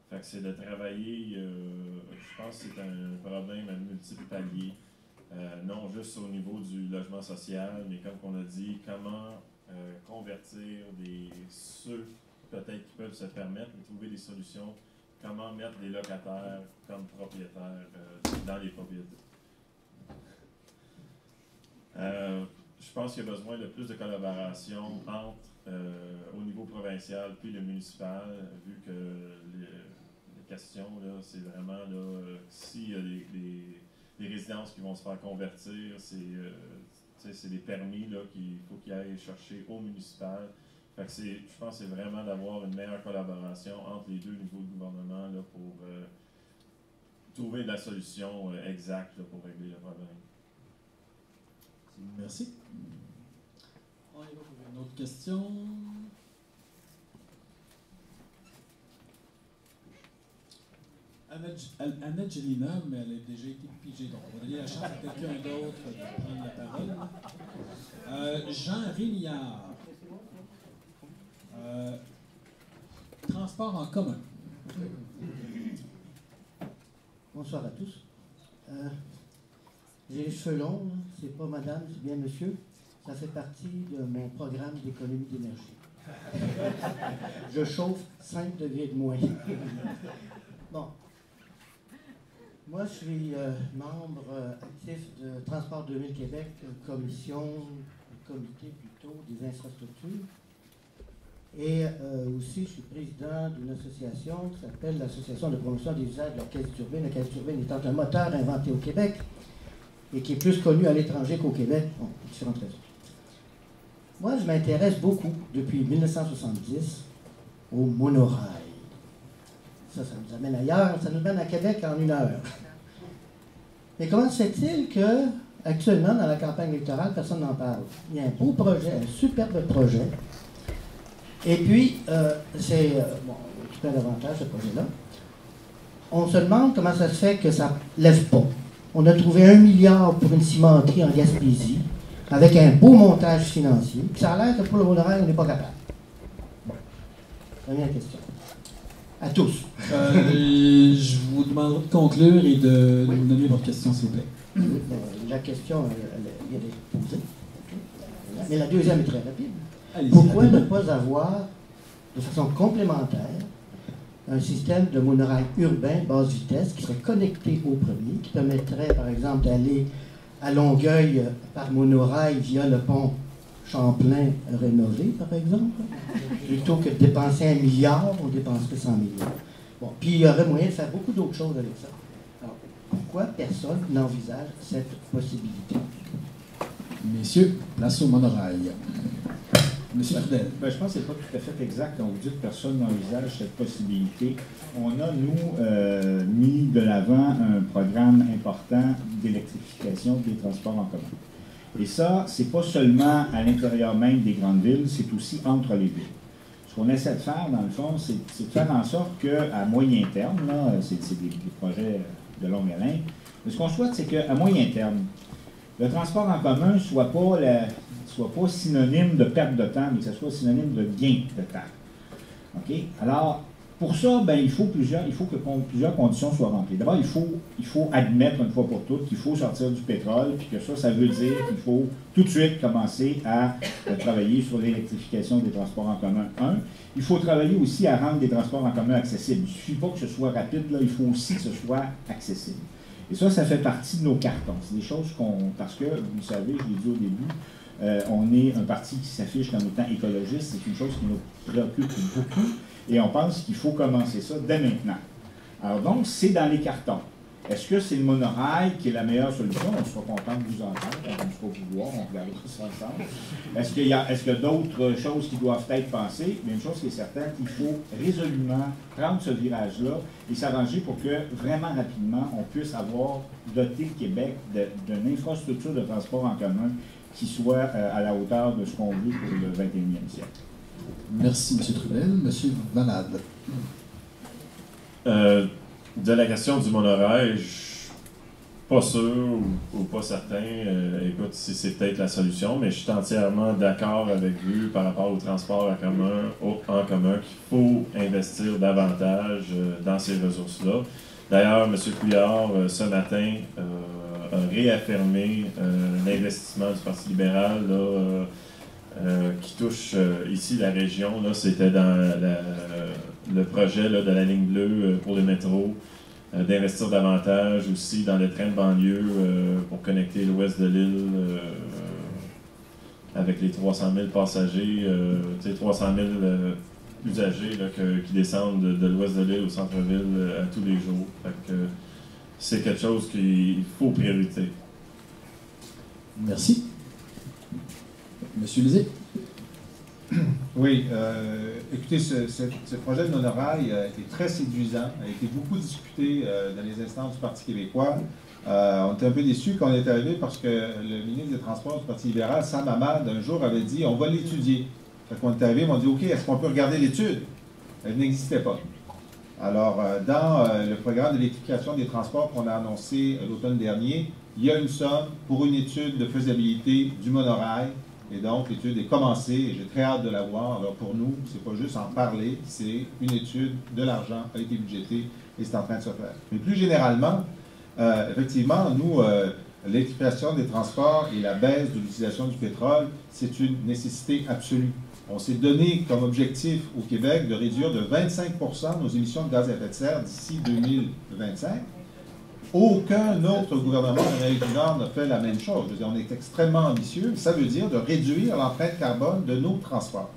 Fait que c'est de travailler, je pense que c'est un problème à multiples paliers, non juste au niveau du logement social, mais comme on a dit, comment convertir ceux peut-être qui peuvent se permettre de trouver des solutions, comment mettre les locataires comme propriétaires dans les propriétés. Je pense qu'il y a besoin de plus de collaboration entre au niveau provincial puis le municipal, vu que les questions, c'est vraiment s'il y a des résidences qui vont se faire convertir, c'est des permis qu'il faut qu'ils aillent chercher au municipal. Fait que je pense que c'est vraiment d'avoir une meilleure collaboration entre les deux niveaux de gouvernement pour trouver la solution exacte pour régler le problème. Merci. On y va pour une autre question. Anna Gelina, mais elle a déjà été pigée, donc on va donner la chance à quelqu'un d'autre de prendre la parole. Jean Rémillard. Transport en commun. Bonsoir à tous. J'ai les cheveux longs, c'est pas madame, c'est bien monsieur. Ça fait partie de mon programme d'économie d'énergie. Je chauffe 5 degrés de moins. Bon. Moi, je suis membre actif de Transport 2000 Québec, comité plutôt des infrastructures. Et aussi, je suis président d'une association qui s'appelle l'Association de promotion des usages de la caisse turbine. La caisse turbine étant un moteur inventé au Québec et qui est plus connu à l'étranger qu'au Québec, pour différentes raisons. Moi, je m'intéresse beaucoup, depuis 1970, au monorail. Ça nous amène ailleurs, ça nous mène à Québec en 1 heure. Mais comment se fait-il que, actuellement, dans la campagne électorale, personne n'en parle? Il y a un beau projet, un superbe projet. Et puis, c'est... bon, on récupère davantage ce projet-là. On se demande comment ça se fait que ça ne lève pas. On a trouvé 1 milliard pour une cimenterie en Gaspésie, avec un beau montage financier. Puis ça a l'air que pour le monorail, on n'est pas capable. Bon, première question. À tous. Je vous demanderai de conclure et de nous donner votre question, s'il vous plaît. La question, elle vient d'être posée. Mais la deuxième est très rapide. Pourquoi ne pas avoir, de façon complémentaire, un système de monorail urbain basse vitesse qui serait connecté au premier, qui permettrait, par exemple, d'aller à Longueuil par monorail via le pont Champlain rénové, par exemple, plutôt que de dépenser 1 milliard, on dépenserait 100 millions. Bon, puis il y aurait moyen de faire beaucoup d'autres choses avec ça. Alors, pourquoi personne n'envisage cette possibilité? Messieurs, place au monorail. Monsieur Trudel. Je pense que ce n'est pas tout à fait exact quand vous dites que personne n'envisage cette possibilité. On a, nous, mis de l'avant un programme important d'électrification des transports en commun. Et ça, c'est pas seulement à l'intérieur même des grandes villes, c'est aussi entre les villes. Ce qu'on essaie de faire, dans le fond, c'est de faire en sorte qu'à moyen terme, c'est des projets de longue haleine, mais ce qu'on souhaite, c'est qu'à moyen terme, le transport en commun ne soit pas synonyme de perte de temps, mais que ce soit synonyme de gain de temps. OK? Alors, pour ça, il faut que plusieurs conditions soient remplies. D'abord, il faut admettre une fois pour toutes qu'il faut sortir du pétrole, puis que ça veut dire qu'il faut tout de suite commencer à travailler sur l'électrification des transports en commun. Il faut travailler aussi à rendre des transports en commun accessibles. Il ne suffit pas que ce soit rapide, là, il faut aussi que ce soit accessible. Et ça fait partie de nos cartons. C'est des choses parce que, vous le savez, je l'ai dit au début, on est un parti qui s'affiche comme étant écologiste. C'est une chose qui nous préoccupe beaucoup. Et on pense qu'il faut commencer ça dès maintenant. Alors donc, c'est dans les cartons. Est-ce que c'est le monorail qui est la meilleure solution? On sera content de vous entendre, on sera vous voir, on regardera ça ensemble. Est-ce qu'il y a d'autres choses qui doivent être pensées? Mais une chose qui est certaine, il faut résolument prendre ce virage-là et s'arranger pour que, vraiment rapidement, on puisse doter le Québec d'une infrastructure de transport en commun qui soit à la hauteur de ce qu'on veut pour le 21e siècle. Merci, M. Trudel. M. Valade. De la question du monorail, je suis pas sûr ou pas certain. Écoute, si c'est peut-être la solution, mais je suis entièrement d'accord avec vous par rapport au transport en commun qu'il faut investir davantage dans ces ressources-là. D'ailleurs, M. Couillard, ce matin, a réaffirmé l'investissement du Parti libéral qui touche ici la région. C'était dans le projet de la ligne bleue pour le métro, d'investir davantage aussi dans le train de banlieue pour connecter l'ouest de l'île avec les 300 000 passagers, 300 000 usagers qui descendent de l'ouest de l'île au centre-ville à tous les jours. C'est quelque chose qu'il faut priorité. Merci. Monsieur Lisée. Oui, écoutez, ce projet de monorail a été très séduisant, a été beaucoup discuté dans les instances du Parti québécois. On était un peu déçus quand on est arrivé parce que le ministre des Transports du Parti libéral, Sam Hamad, un jour avait dit « on va l'étudier ». Quand on est arrivé, on dit « OK, est-ce qu'on peut regarder l'étude ?» Elle n'existait pas. Alors, dans le programme d'électrification des transports qu'on a annoncé l'automne dernier, il y a une somme pour une étude de faisabilité du monorail. Et donc, l'étude est commencée et j'ai très hâte de la voir. Alors, pour nous, c'est pas juste en parler, c'est une étude, de l'argent a été budgété et c'est en train de se faire. Mais plus généralement, effectivement, nous, l'électrification des transports et la baisse de l'utilisation du pétrole, c'est une nécessité absolue. On s'est donné comme objectif au Québec de réduire de 25% nos émissions de gaz à effet de serre d'ici 2025. Aucun autre gouvernement d'Amérique du Nord n'a fait la même chose. Je veux dire, on est extrêmement ambitieux. Ça veut dire de réduire l'empreinte carbone de nos transports.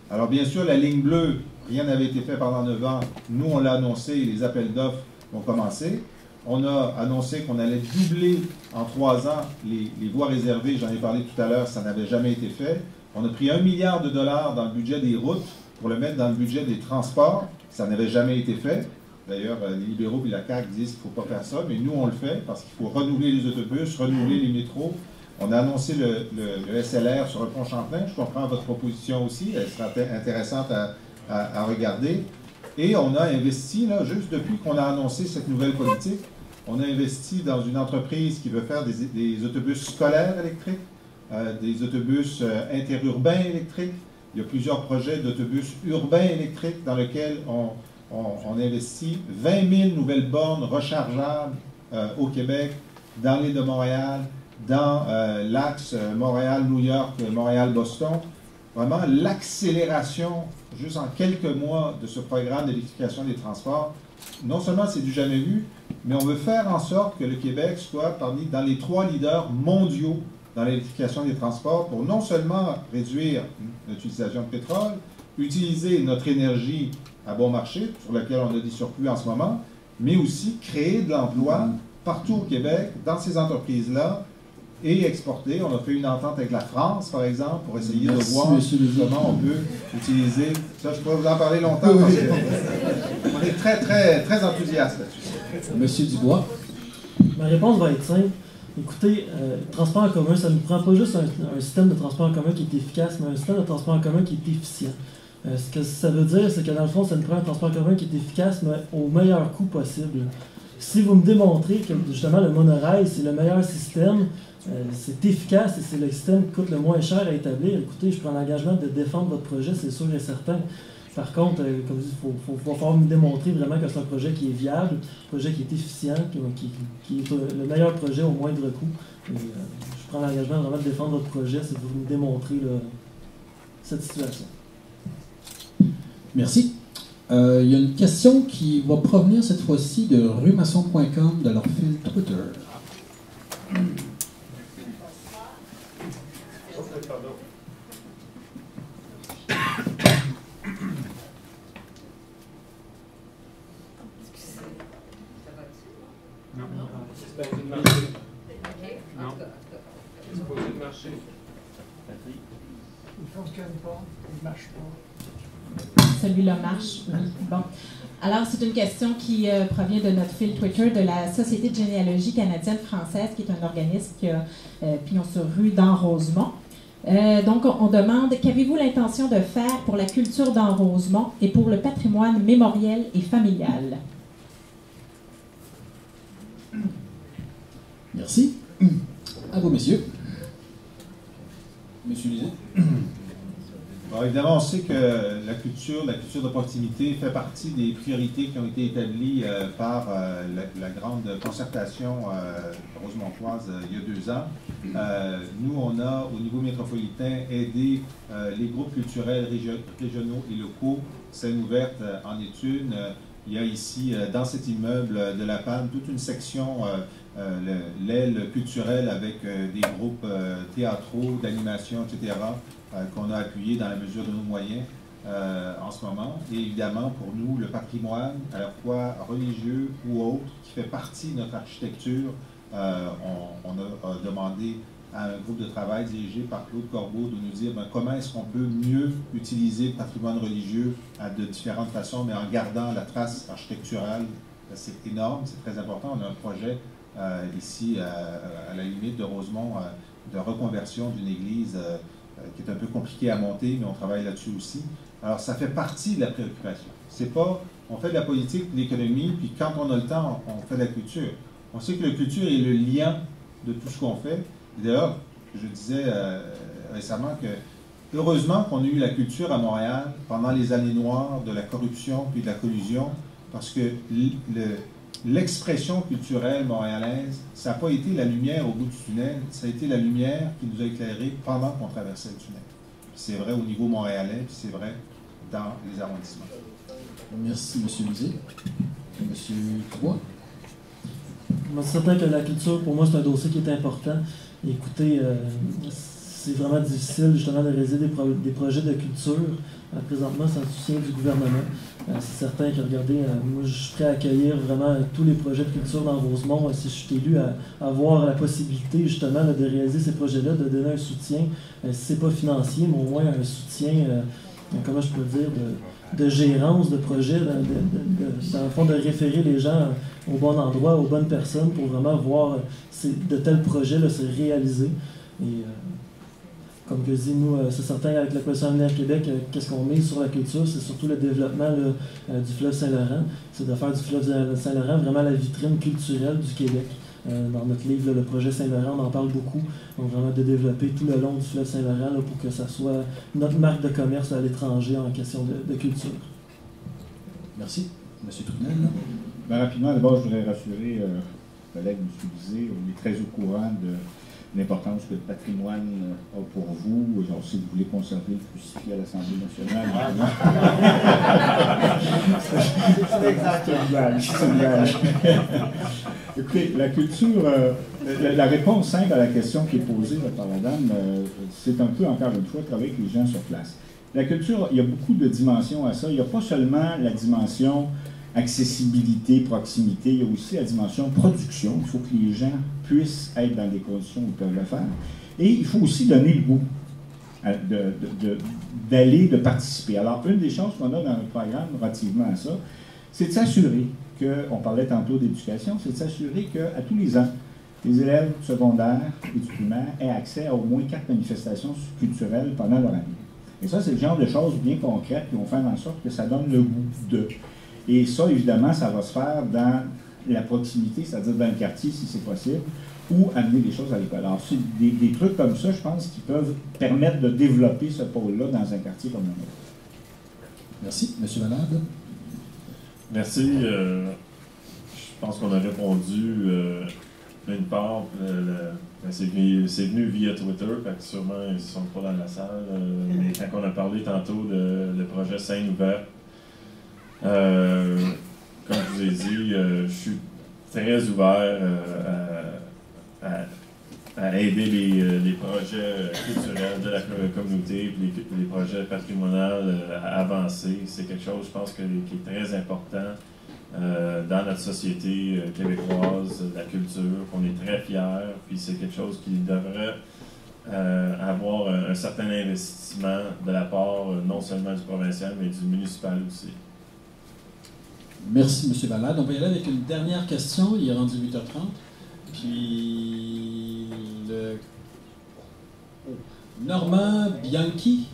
Alors, bien sûr, la ligne bleue, rien n'avait été fait pendant 9 ans. Nous, on l'a annoncé, les appels d'offres vont commencer. On a annoncé qu'on allait doubler en 3 ans les voies réservées. J'en ai parlé tout à l'heure, ça n'avait jamais été fait. On a pris $1 milliard dans le budget des routes pour le mettre dans le budget des transports. Ça n'avait jamais été fait. D'ailleurs, les libéraux et la CAQ disent qu'il ne faut pas faire ça, mais nous, on le fait parce qu'il faut renouveler les autobus, renouveler les métros. On a annoncé le SLR sur le pont Champlain. Je comprends votre proposition aussi. Elle sera intéressante à regarder. Et on a investi, là, juste depuis qu'on a annoncé cette nouvelle politique, on a investi dans une entreprise qui veut faire des autobus scolaires électriques, des autobus interurbains électriques. Il y a plusieurs projets d'autobus urbains électriques dans lesquels on investit 20 000 nouvelles bornes rechargeables au Québec, dans l'île de Montréal, dans l'axe Montréal-New York, Montréal-Boston. Vraiment, l'accélération, juste en quelques mois, de ce programme d'électrification des transports, non seulement c'est du jamais vu, mais on veut faire en sorte que le Québec soit dans les 3 leaders mondiaux dans l'électrification des transports pour non seulement réduire l'utilisation de pétrole, utiliser notre énergie à bon marché, sur laquelle on a des surplus en ce moment, mais aussi créer de l'emploi partout au Québec, dans ces entreprises-là, et exporter. On a fait une entente avec la France, par exemple, pour essayer de Merci, voir monsieur Lévy. comment on peut utiliser. Ça, je pourrais vous en parler longtemps parce qu'on est très, très, très enthousiaste là-dessus. Monsieur Dubois. Ma réponse va être simple. Écoutez, transport en commun, ça ne prend pas juste un système de transport en commun qui est efficace, mais un système de transport en commun qui est efficient. Ce que ça veut dire, c'est que dans le fond, ça nous prend un transport en commun qui est efficace, mais au meilleur coût possible. Si vous me démontrez que justement le monorail, c'est le meilleur système, c'est efficace et c'est le système qui coûte le moins cher à établir, écoutez, je prends l'engagement de défendre votre projet, c'est sûr et certain. Par contre, comme je dis, il faut falloir me démontrer vraiment que c'est un projet qui est viable, un projet qui est efficient, qui est le meilleur projet au moindre coût. Et, je prends l'engagement vraiment de défendre votre projet, c'est de vous démontrer cette situation. Merci. Il y a une question qui va provenir cette fois-ci de ruemaçon.com de leur fil Twitter. Non. C'est supposé de marcher. Il ne fonctionne pas, il ne marche pas. Celui-là marche. Oui. Bon. Alors, c'est une question qui provient de notre fil Twitter de la Société de généalogie canadienne-française, qui est un organisme qui a pignon sur rue dans Rosemont. Donc, on demande, qu'avez-vous l'intention de faire pour la culture dans Rosemont et pour le patrimoine mémoriel et familial? Merci. À vous, messieurs. Monsieur Lisée. Bon, évidemment, on sait que la culture de proximité fait partie des priorités qui ont été établies par la grande concertation rosemontoise il y a 2 ans. Nous, on a, au niveau métropolitain, aidé les groupes culturels régionaux et locaux. Scène ouverte en est une. Il y a ici, dans cet immeuble de La Panne, toute une section, l'aile culturelle avec des groupes théâtraux, d'animation, etc., qu'on a appuyé dans la mesure de nos moyens en ce moment. Et évidemment, pour nous, le patrimoine, à la fois religieux ou autre, qui fait partie de notre architecture, on a demandé à un groupe de travail dirigé par Claude Corbeau de nous dire comment est-ce qu'on peut mieux utiliser le patrimoine religieux de différentes façons, mais en gardant la trace architecturale. C'est énorme, c'est très important. On a un projet ici, à la limite de Rosemont, de reconversion d'une église qui est un peu compliquée à monter, mais on travaille là-dessus aussi. Alors, ça fait partie de la préoccupation. C'est pas, on fait de la politique, de l'économie, puis quand on a le temps, on fait de la culture. On sait que la culture est le lien de tout ce qu'on fait. D'ailleurs, je disais récemment que, heureusement qu'on a eu la culture à Montréal pendant les années noires de la corruption puis de la collusion, parce que l'expression culturelle montréalaise, ça n'a pas été la lumière au bout du tunnel, ça a été la lumière qui nous a éclairés pendant qu'on traversait le tunnel. C'est vrai au niveau montréalais, puis c'est vrai dans les arrondissements. Merci, M. Lisée. M. Dubois. Moi, c'est certain que la culture, pour moi, c'est un dossier qui est important. Écoutez, c'est vraiment difficile justement de réaliser des projets de culture. Présentement, c'est un soutien du gouvernement. C'est certain que, regardez, moi, je suis prêt à accueillir vraiment tous les projets de culture dans Rosemont. Si je suis élu à avoir la possibilité justement de réaliser ces projets-là, de donner un soutien, si ce n'est pas financier, mais au moins un soutien, comment je peux dire, de gérance de projet, dans le fond, de référer les gens au bon endroit, aux bonnes personnes pour vraiment voir de tels projets là, se réaliser. Et comme je dis, nous, c'est certain, avec la Coalition Avenir Québec, qu'est-ce qu'on met sur la culture, c'est surtout le développement là, du fleuve Saint-Laurent. C'est de faire du fleuve Saint-Laurent vraiment la vitrine culturelle du Québec. Dans notre livre, là, le projet Saint-Laurent, on en parle beaucoup. Donc vraiment de développer tout le long du fleuve Saint-Laurent là, pour que ça soit notre marque de commerce à l'étranger en question de culture. Merci. M. Trudel. Ben, rapidement, d'abord, je voudrais rassurer le collègue M. Lisée. On est très au courant de l'importance que le patrimoine a pour vous. On sait que vous voulez conserver le crucifix à l'Assemblée nationale. C'est une blague. Écoutez, la culture, la réponse simple à la question qui est posée là, par la dame, c'est un peu, encore une fois, travailler avec les gens sur place. La culture, il y a beaucoup de dimensions à ça. Il n'y a pas seulement la dimension accessibilité, proximité, il y a aussi la dimension production. Il faut que les gens puissent être dans des conditions où ils peuvent le faire. Et il faut aussi donner le goût d'aller, de participer. Alors, une des choses qu'on a dans notre programme relativement à ça, c'est de s'assurer on parlait tantôt d'éducation, c'est de s'assurer qu'à tous les ans, les élèves secondaires et du primaire aient accès à au moins 4 manifestations culturelles pendant leur année. Et ça, c'est le genre de choses bien concrètes qui vont faire en sorte que ça donne le goût de. Et ça, évidemment, ça va se faire dans la proximité, c'est-à-dire dans le quartier, si c'est possible, ou amener des choses à l'école. Alors, c'est des trucs comme ça, je pense, qui peuvent permettre de développer ce pôle-là dans un quartier comme le nôtre. Merci. Monsieur Valade? Merci. Je pense qu'on a répondu une part. C'est venu via Twitter, fait que sûrement ils ne sont pas dans la salle. Mais quand on a parlé tantôt de projet Scène ouverte, comme je vous ai dit, je suis très ouvert à aider les projets culturels de la communauté, les projets patrimoniaux à avancer. C'est quelque chose, je pense, qui est très important dans notre société québécoise, la culture, qu'on est très fiers, puis c'est quelque chose qui devrait avoir un certain investissement de la part non seulement du provincial, mais du municipal aussi. Merci, M. Valade. On va y aller avec une dernière question. Il est rendu 8h30. Puis, Normand Bianchi.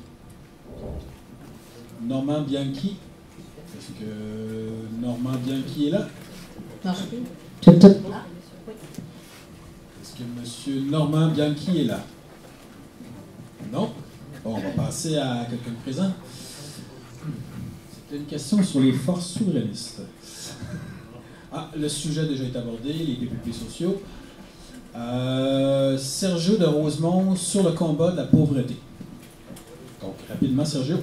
Normand Bianchi. Est-ce que Normand Bianchi est là? Non, Est-ce que M. Normand Bianchi est là? Non? Bon, on va passer à quelqu'un de présent. C'était une question sur les forces souverainistes. Ah, le sujet a déjà été abordé, les députés sociaux. Sergio de Rosemont sur le combat de la pauvreté. Donc, rapidement, Sergio.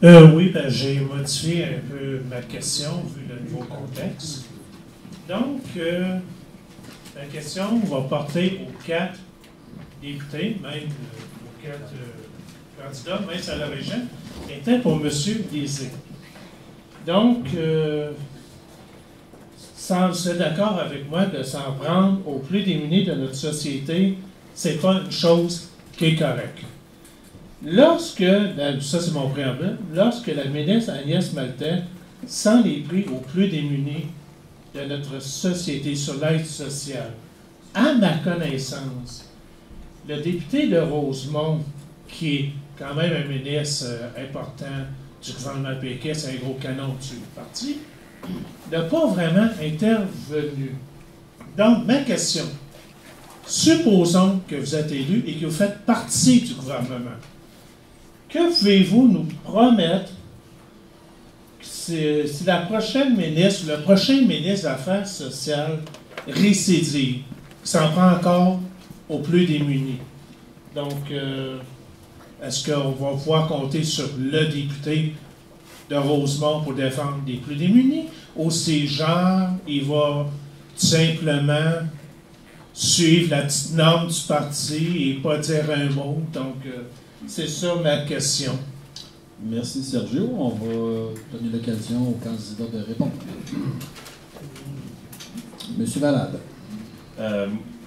Oui, ben, j'ai modifié un peu ma question vu le nouveau contexte. Donc, la question va porter aux 4 députés, même aux 4 candidats, même à la région, était pour M. Lisée. Donc, vous êtes d'accord avec moi de s'en prendre aux plus démunis de notre société, c'est pas une chose qui est correcte. Lorsque, ça c'est mon préambule, lorsque la ministre Agnès Maltais sent les prix aux plus démunis de notre société sur l'aide sociale, à ma connaissance, le député de Rosemont, qui est quand même un ministre important du gouvernement péquiste, c'est un gros canon du parti, n'a pas vraiment intervenu. Donc, ma question, supposons que vous êtes élu et que vous faites partie du gouvernement. Que pouvez-vous nous promettre si la prochaine ministre, le prochain ministre des Affaires sociales récidive, s'en prend encore aux plus démunis? Donc, est-ce qu'on va pouvoir compter sur le député de Rosemont pour défendre les plus démunis? Ou c'est genre, il va tout simplement suivre la petite norme du parti et pas dire un mot? Donc, c'est ça ma question. Merci Sergio. On va donner l'occasion aux candidats de répondre. Monsieur Valade.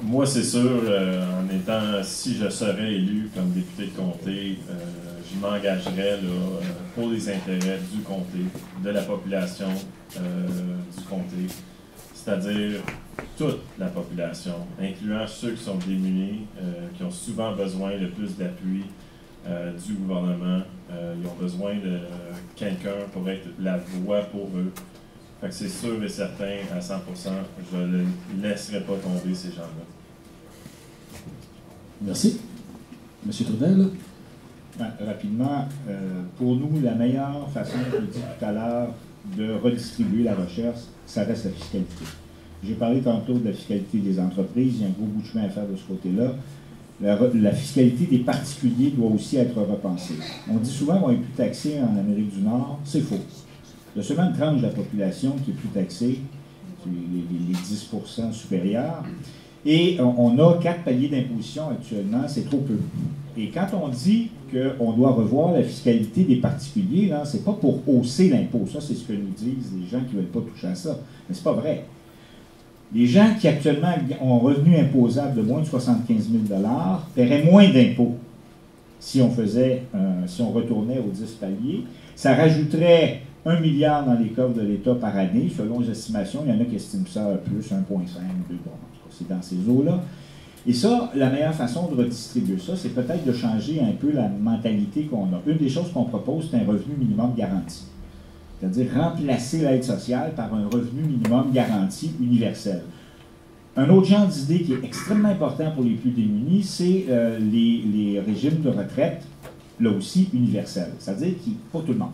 Moi, c'est sûr, si je serais élu comme député de comté, je m'engagerais pour les intérêts du comté, de la population du comté, c'est-à-dire toute la population, incluant ceux qui sont démunis, qui ont souvent besoin de plus d'appui du gouvernement. Ils ont besoin de quelqu'un pour être la voix pour eux. Fait que c'est sûr et certain, à 100%, je ne laisserai pas tomber ces gens-là. Merci. Monsieur Trudel. Rapidement, pour nous, la meilleure façon, je l'ai dit tout à l'heure, de redistribuer la recherche, ça reste la fiscalité. J'ai parlé tantôt de la fiscalité des entreprises, il y a un gros bout de chemin à faire de ce côté-là. La fiscalité des particuliers doit aussi être repensée. On dit souvent qu'on est plus taxé en Amérique du Nord, c'est faux. Il y a seulement une tranche de la population qui est plus taxée, les 10% supérieurs. Et on a 4 paliers d'imposition actuellement, c'est trop peu. Et quand on dit qu'on doit revoir la fiscalité des particuliers, ce n'est pas pour hausser l'impôt. Ça, c'est ce que nous disent les gens qui ne veulent pas toucher à ça. Mais ce n'est pas vrai. Les gens qui actuellement ont un revenu imposable de moins de 75 000 $ paieraient moins d'impôts si on retournait aux 10 paliers. Ça rajouterait 1 milliard dans les coffres de l'État par année. Selon les estimations, il y en a qui estiment ça à plus 1,5, 2, bon, en tout cas, c'est dans ces eaux-là. Et ça, la meilleure façon de redistribuer ça, c'est peut-être de changer un peu la mentalité qu'on a. Une des choses qu'on propose, c'est un revenu minimum garanti. C'est-à-dire remplacer l'aide sociale par un revenu minimum garanti universel. Un autre genre d'idée qui est extrêmement important pour les plus démunis, c'est les régimes de retraite, là aussi universels. C'est-à-dire pour tout le monde.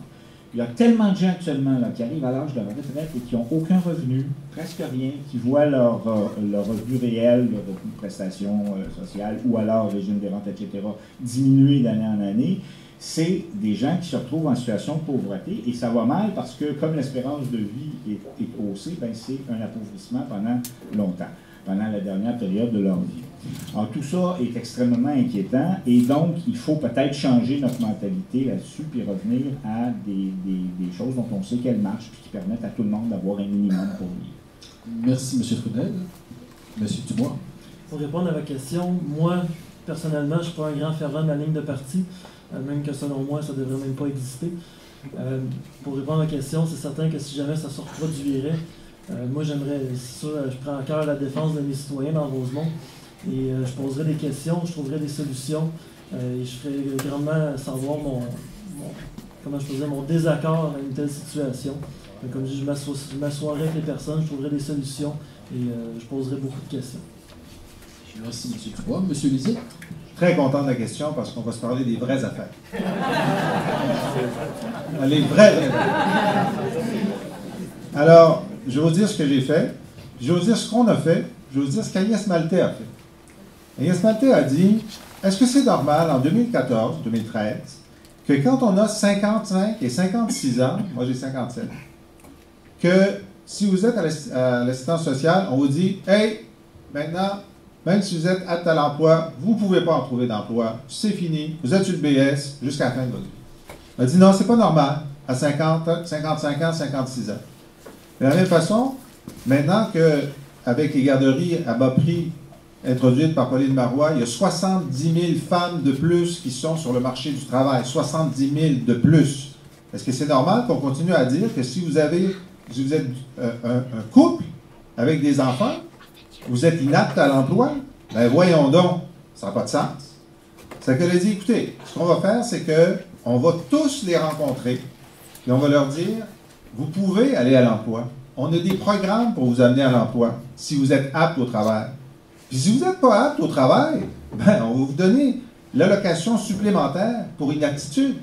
Il y a tellement de gens actuellement là, qui arrivent à l'âge de la retraite et qui n'ont aucun revenu, presque rien, qui voient leur revenu réel, leur revenu de prestation sociale ou alors régime des rentes, etc., diminuer d'année en année. C'est des gens qui se retrouvent en situation de pauvreté et ça va mal parce que comme l'espérance de vie est haussée, ben c'est un appauvrissement pendant longtemps, pendant la dernière période de leur vie. Alors tout ça est extrêmement inquiétant et donc il faut peut-être changer notre mentalité là-dessus puis revenir à des choses dont on sait qu'elles marchent puis qui permettent à tout le monde d'avoir un minimum pour vivre. Merci M. Trudel. M. Dubois. Pour répondre à votre question, moi, personnellement, je ne suis pas un grand fervent de la ligne de parti, même que selon moi, ça ne devrait même pas exister. Pour répondre à la question, c'est certain que si jamais ça se reproduirait, moi j'aimerais, c'est sûr, je prends à cœur la défense de mes citoyens dans Rosemont et je poserais des questions, je trouverais des solutions et je ferais grandement savoir mon désaccord à une telle situation. Comme je dis, je m'assoirais avec les personnes, je trouverais des solutions et je poserais beaucoup de questions. Merci M. Dubois. M. Lisée. Très content de la question parce qu'on va se parler des vraies affaires. Les vraies. Alors, je vais vous dire ce que j'ai fait, je vais vous dire ce qu'on a fait, je vais vous dire ce qu'Agnès Maltais a fait. Agnès Maltais a dit, est-ce que c'est normal en 2014, 2013, que quand on a 55 et 56 ans, moi j'ai 57, que si vous êtes à l'assistance sociale, on vous dit, hey, maintenant, même si vous êtes apte à l'emploi, vous ne pouvez pas en trouver d'emploi, c'est fini, vous êtes sur le BS jusqu'à la fin de votre vie. On a dit non, c'est pas normal, à 50, 55 ans, 56 ans. De la même façon, maintenant qu'avec les garderies à bas prix introduites par Pauline Marois, il y a 70 000 femmes de plus qui sont sur le marché du travail, 70 000 de plus. Est-ce que c'est normal qu'on continue à dire que si vous êtes un couple avec des enfants, vous êtes inapte à l'emploi? Ben voyons donc, ça n'a pas de sens. C'est qu'elle a dit, écoutez, ce qu'on va faire, c'est qu'on va tous les rencontrer et on va leur dire, vous pouvez aller à l'emploi. On a des programmes pour vous amener à l'emploi si vous êtes apte au travail. Puis si vous n'êtes pas apte au travail, ben, on va vous donner l'allocation supplémentaire pour inaptitude.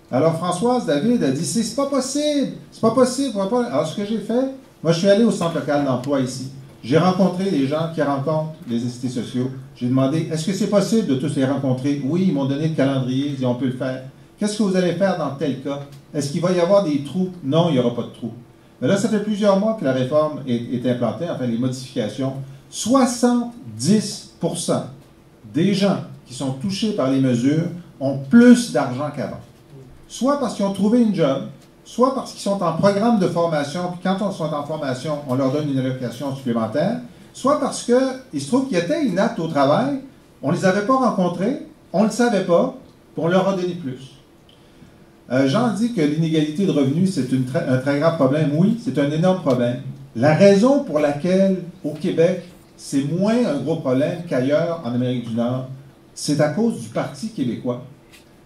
Alors Françoise David a dit, c'est pas possible, c'est pas possible. Alors ce que j'ai fait, moi je suis allé au centre local d'emploi ici. J'ai rencontré les gens qui rencontrent les instituts sociaux. J'ai demandé, est-ce que c'est possible de tous les rencontrer? Oui, ils m'ont donné le calendrier, ils disent, on peut le faire. Qu'est-ce que vous allez faire dans tel cas? Est-ce qu'il va y avoir des trous? Non, il n'y aura pas de trous. Mais là, ça fait plusieurs mois que la réforme est implantée, enfin les modifications. 70% des gens qui sont touchés par les mesures ont plus d'argent qu'avant. Soit parce qu'ils ont trouvé une job, soit parce qu'ils sont en programme de formation, puis quand ils sont en formation, on leur donne une allocation supplémentaire, soit parce qu'il se trouve qu'ils étaient inaptes au travail, on ne les avait pas rencontrés, on ne le savait pas, puis on leur a donné plus. Jean dit que l'inégalité de revenus, c'est un très grave problème. Oui, c'est un énorme problème. La raison pour laquelle, au Québec, c'est moins un gros problème qu'ailleurs en Amérique du Nord, c'est à cause du Parti québécois.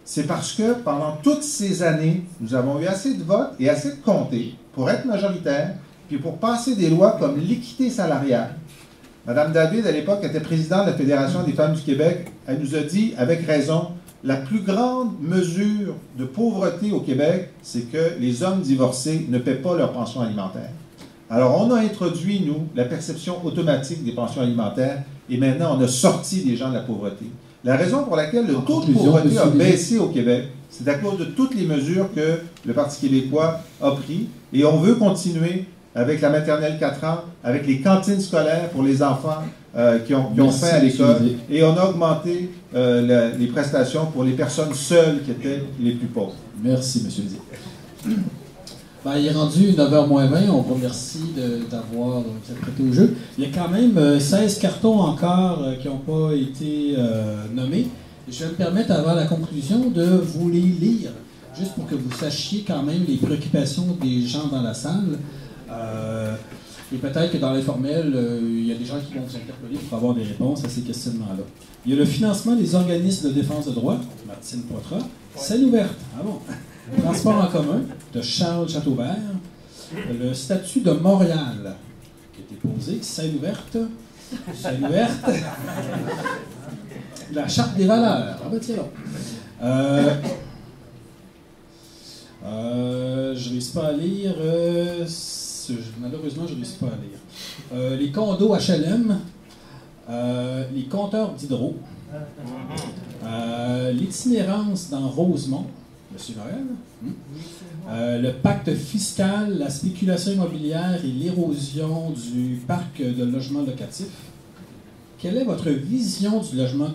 C'est parce que pendant toutes ces années, nous avons eu assez de votes et assez de comtés pour être majoritaires, puis pour passer des lois comme l'équité salariale. Madame David, à l'époque, était présidente de la Fédération des femmes du Québec. Elle nous a dit, avec raison, la plus grande mesure de pauvreté au Québec, c'est que les hommes divorcés ne paient pas leur pension alimentaire. Alors, on a introduit, nous, la perception automatique des pensions alimentaires et maintenant, on a sorti les gens de la pauvreté. La raison pour laquelle le taux de pauvreté a baissé au Québec, c'est à cause de toutes les mesures que le Parti québécois a prises et on veut continuer avec la maternelle 4 ans, avec les cantines scolaires pour les enfants qui ont faim à l'école. Et on a augmenté les prestations pour les personnes seules qui étaient les plus pauvres. Merci, M. Zé. Ben, il est rendu 9h moins 20. On vous remercie d'avoir prêté au jeu. Il y a quand même 16 cartons encore qui n'ont pas été nommés. Je vais me permettre, avant la conclusion, de vous les lire, juste pour que vous sachiez quand même les préoccupations des gens dans la salle. Et peut-être que dans l'informel, il y a des gens qui vont vous interpeller pour avoir des réponses à ces questionnements-là. Il y a le financement des organismes de défense de droit, Martine Poitras, scène ouverte, ah bon, transport en commun, de Charles Chateauvert, le statut de Montréal, qui a été posé, scène ouverte, la charte des valeurs, ah ben tiens là. Je ne réussis pas à lire, malheureusement je ne réussis pas à lire. Les condos HLM, les compteurs d'hydro, l'itinérance dans Rosemont, M. Noël, le pacte fiscal, la spéculation immobilière et l'érosion du parc de logement locatif. Quelle est votre vision du logement